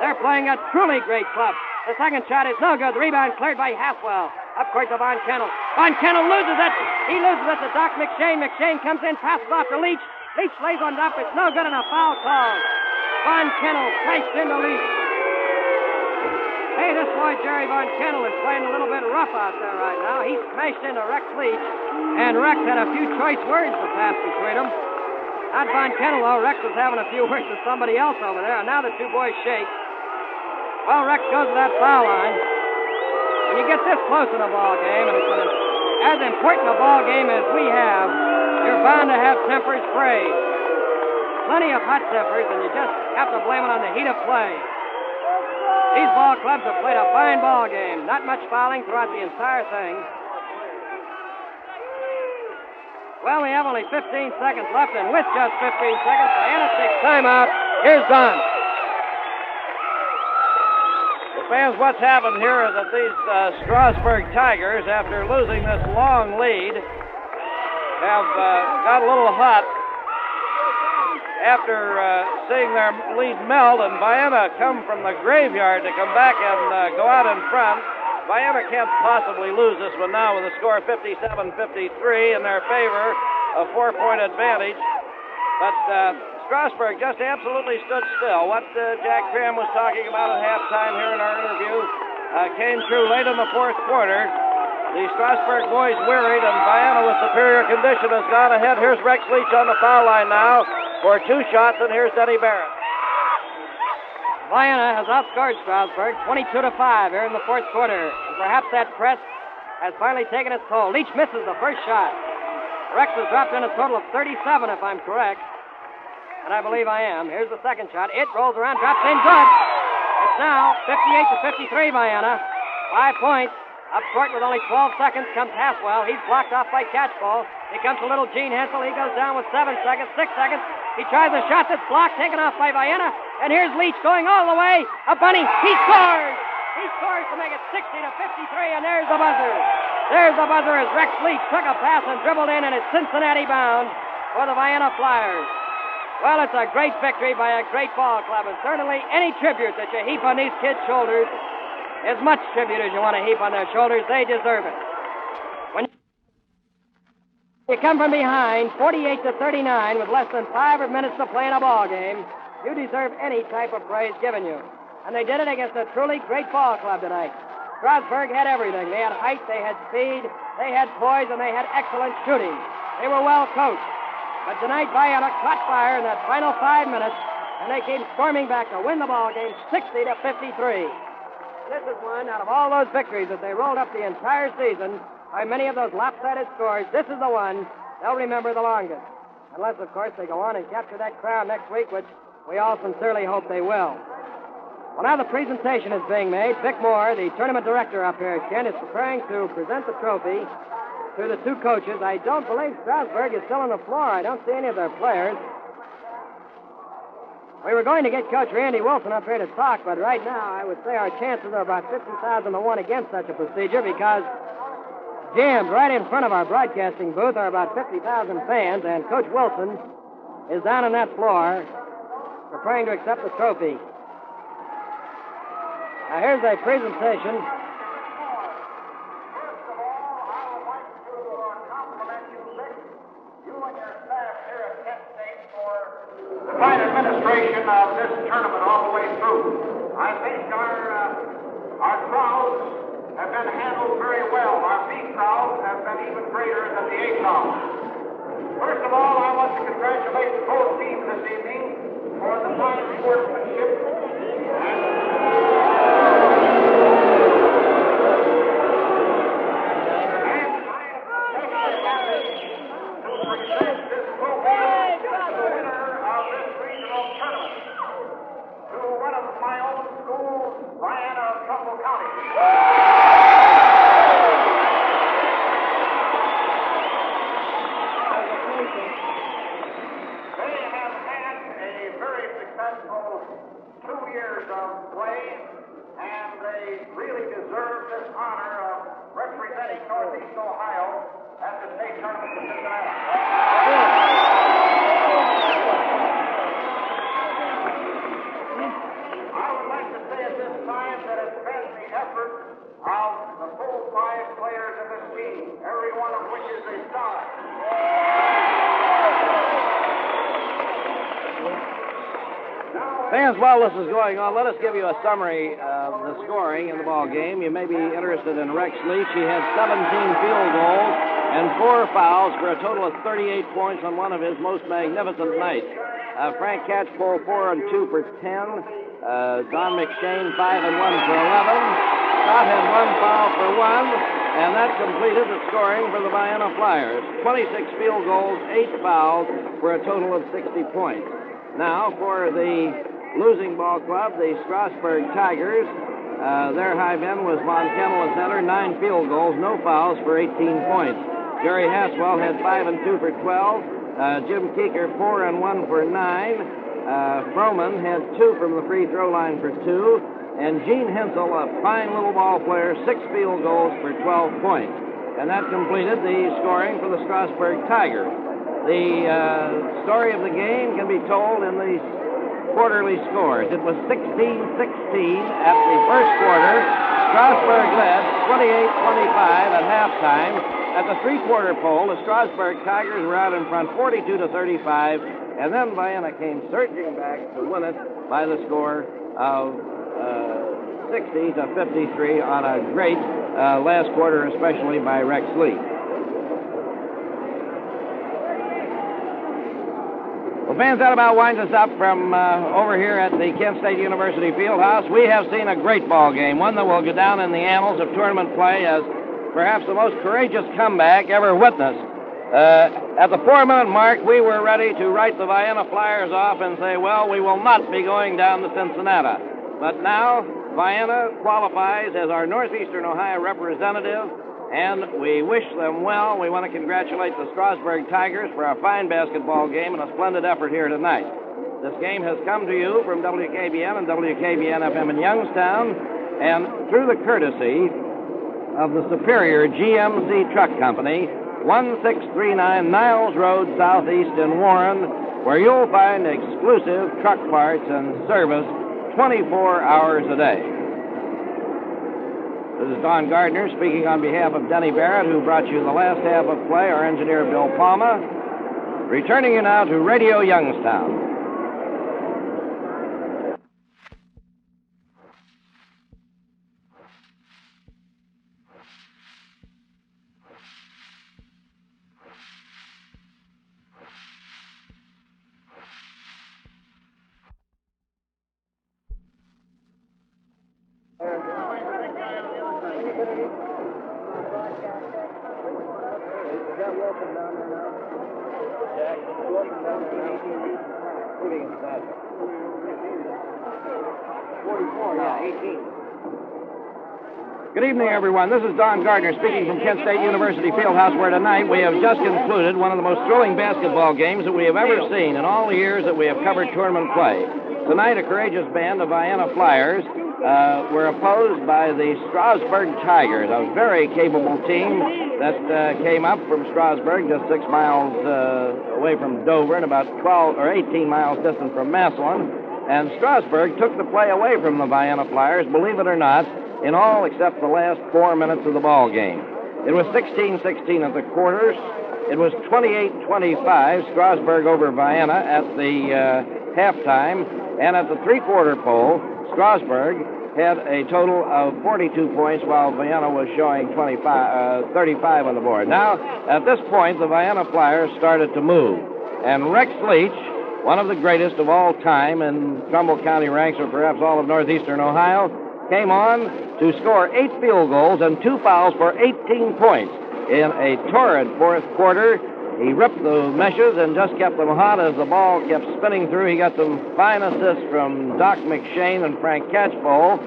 They're playing a truly great club. The second shot is no good. The rebound cleared by Haswell. Up court to Von Kennel. Von Kennel loses it. He loses it to Doc McShane. McShane comes in, passes off to Leach. Leach lays one up. It's no good, and a foul call. Von Kennel sliced into Leach. Hey, this boy Jerry Von Kennel is playing a little bit rough out there right now. He smashed into Rex Leach, and Rex had a few choice words to pass between them. Not Von Kennel, though. Rex was having a few words with somebody else over there, and now the two boys shake. Well, Rex goes to that foul line. When you get this close in a ball game, and it's as important a ball game as we have, you're bound to have tempers fray. Plenty of hot tempers, and you just have to blame it on the heat of play. These ball clubs have played a fine ball game. Not much fouling throughout the entire thing. Well, we have only 15 seconds left, and with just 15 seconds, Vienna takes timeout. Here's Don. Fans, what's happened here is that these Strasburg Tigers, after losing this long lead, have got a little hot after seeing their lead melt, and Vienna come from the graveyard to come back and go out in front. Vienna can't possibly lose this one now with a score of 57-53 in their favor, a 4-point advantage. But Strasburg just absolutely stood still. What Jack Graham was talking about at halftime here in our interview came true late in the fourth quarter. The Strasburg boys wearied, and Vienna with superior condition has gone ahead. Here's Rex Leach on the foul line now for 2 shots, and here's Denny Barrett. Vienna has outscored Strasburg 22-5 here in the fourth quarter. And perhaps that press has finally taken its toll. Leach misses the first shot. Rex has dropped in a total of 37, if I'm correct. And I believe I am. Here's the second shot. It rolls around, drops in, good. It's now 58-53, Vienna. 5 points. Up court with only 12 seconds comes Haswell. He's blocked off by Catchpole. Here comes a little Gene Hensel. He goes down with 7 seconds, 6 seconds. He tries a shot that's blocked, taken off by Vienna. And here's Leach going all the way. A bunny. He scores! He scores to make it 60-53, and there's the buzzer. There's the buzzer as Rex Leach took a pass and dribbled in, and it's Cincinnati bound for the Vienna Flyers. Well, it's a great victory by a great ball club, and certainly any tribute that you heap on these kids' shoulders, as much tribute as you want to heap on their shoulders, they deserve it. When you come from behind, 48-39, with less than 5 minutes to play in a ball game, you deserve any type of praise given you. And they did it against a truly great ball club tonight. Strasburg had everything. They had height, they had speed, they had poise, and they had excellent shooting. They were well coached. But tonight, Vienna caught fire in that final 5 minutes, and they came storming back to win the ball game 60-53. This is one, out of all those victories that they rolled up the entire season, by many of those lopsided scores, this is the one they'll remember the longest. Unless, of course, they go on and capture that crown next week, which we all sincerely hope they will. Well, now the presentation is being made. Vic Moore, the tournament director up here at Kent, is preparing to present the trophy to the 2 coaches. I don't believe Strasburg is still on the floor. I don't see any of their players. We were going to get Coach Randy Wilson up here to talk, but right now I would say our chances are about 50,000 to 1 against such a procedure, because jammed right in front of our broadcasting booth are about 50,000 fans, and Coach Wilson is down on that floor preparing to accept the trophy. Now, here's a presentation. First of all, I would like to compliment you, Vic, you and your staff here at Kent State for the fine administration of this tournament all the way through. I think our crowds have been handled very well. Our B crowds have been even greater than the A crowds. First of all, I want to congratulate both teams this evening for the fine sportsmanship Vienna of Trumbull County. They have had a very successful 2 years of play, and they really deserve this honor of representing Northeast Ohio at the state tournament in Cincinnati. Of the full 5 players of this team, every one of which is a star. Fans, while this is going on, let us give you a summary of the scoring in the ball game. You may be interested in Rex Leach. He had 17 field goals and 4 fouls for a total of 38 points on one of his most magnificent nights. Frank Catchpole 4 and 2 for 10. Don McShane 5 and 1 for 11. Scott had 1 foul for 1, and that completed the scoring for the Vienna Flyers. 26 field goals, 8 fouls for a total of 60 points. Now, for the losing ball club, the Strasburg Tigers, their high men was Von Kemmel at center, 9 field goals, no fouls for 18 points. Jerry Haswell had 5 and 2 for 12. Jim Keeker 4 and 1 for 9. Froman had 2 from the free throw line for 2. And Gene Hensel, a fine little ball player, 6 field goals for 12 points. And that completed the scoring for the Strasburg Tigers. The story of the game can be told in the quarterly scores. It was 16-16 at the first quarter. Strasburg led 28-25 at halftime. At the three-quarter pole, the Strasburg Tigers were out in front 42-35, and then Vienna came surging back to win it by the score of 60-53 on a great last quarter, especially by Rex Leach. Well, fans, that about winds us up from over here at the Kent State University Fieldhouse. We have seen a great ball game, one that will go down in the annals of tournament play as perhaps the most courageous comeback ever witnessed. At the 4-minute mark, we were ready to write the Vienna Flyers off and say, well, we will not be going down to Cincinnati. But now, Vienna qualifies as our Northeastern Ohio representative, and we wish them well. We want to congratulate the Strasburg Tigers for a fine basketball game and a splendid effort here tonight. This game has come to you from WKBN and WKBN-FM in Youngstown, and through the courtesy of the Superior GMC Truck Company, 1639 Niles Road Southeast in Warren, where you'll find exclusive truck parts and service 24 hours a day. This is Don Gardner speaking on behalf of Denny Barrett, who brought you the last half of play, our engineer Bill Palma, returning you now to Radio Youngstown. Good evening, everyone. This is Don Gardner speaking from Kent State University Fieldhouse, where tonight we have just concluded one of the most thrilling basketball games that we have ever seen in all the years that we have covered tournament play. Tonight, a courageous band of Vienna Flyers were opposed by the Strasburg Tigers, a very capable team that came up from Strasburg, just 6 miles away from Dover and about 12 or 18 miles distant from Massillon. And Strasburg took the play away from the Vienna Flyers, believe it or not, in all except the last 4 minutes of the ball game. It was 16-16 at the quarters. It was 28-25, Strasburg over Vienna at the halftime. And at the three-quarter pole, Strasburg had a total of 42 points, while Vienna was showing 35 on the board. Now, at this point, the Vienna Flyers started to move. And Rex Leach, one of the greatest of all time in Trumbull County ranks, or perhaps all of northeastern Ohio, came on to score 8 field goals and 2 fouls for 18 points. In a torrid fourth quarter, he ripped the meshes and just kept them hot as the ball kept spinning through. He got some fine assists from Doc McShane and Frank Catchpole,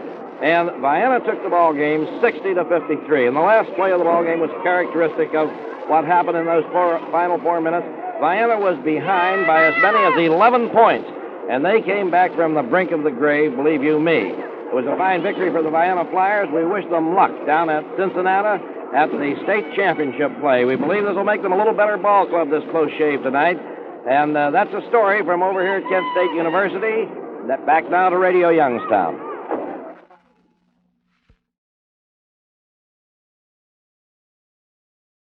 and Vienna took the ball game 60-53. And the last play of the ball game was characteristic of what happened in those final 4 minutes. Vienna was behind by as many as 11 points, and they came back from the brink of the grave, believe you me. It was a fine victory for the Vienna Flyers. We wish them luck down at Cincinnati at the state championship play. We believe this will make them a little better ball club, this close shave tonight. And that's a story from over here at Kent State University. Back now to Radio Youngstown.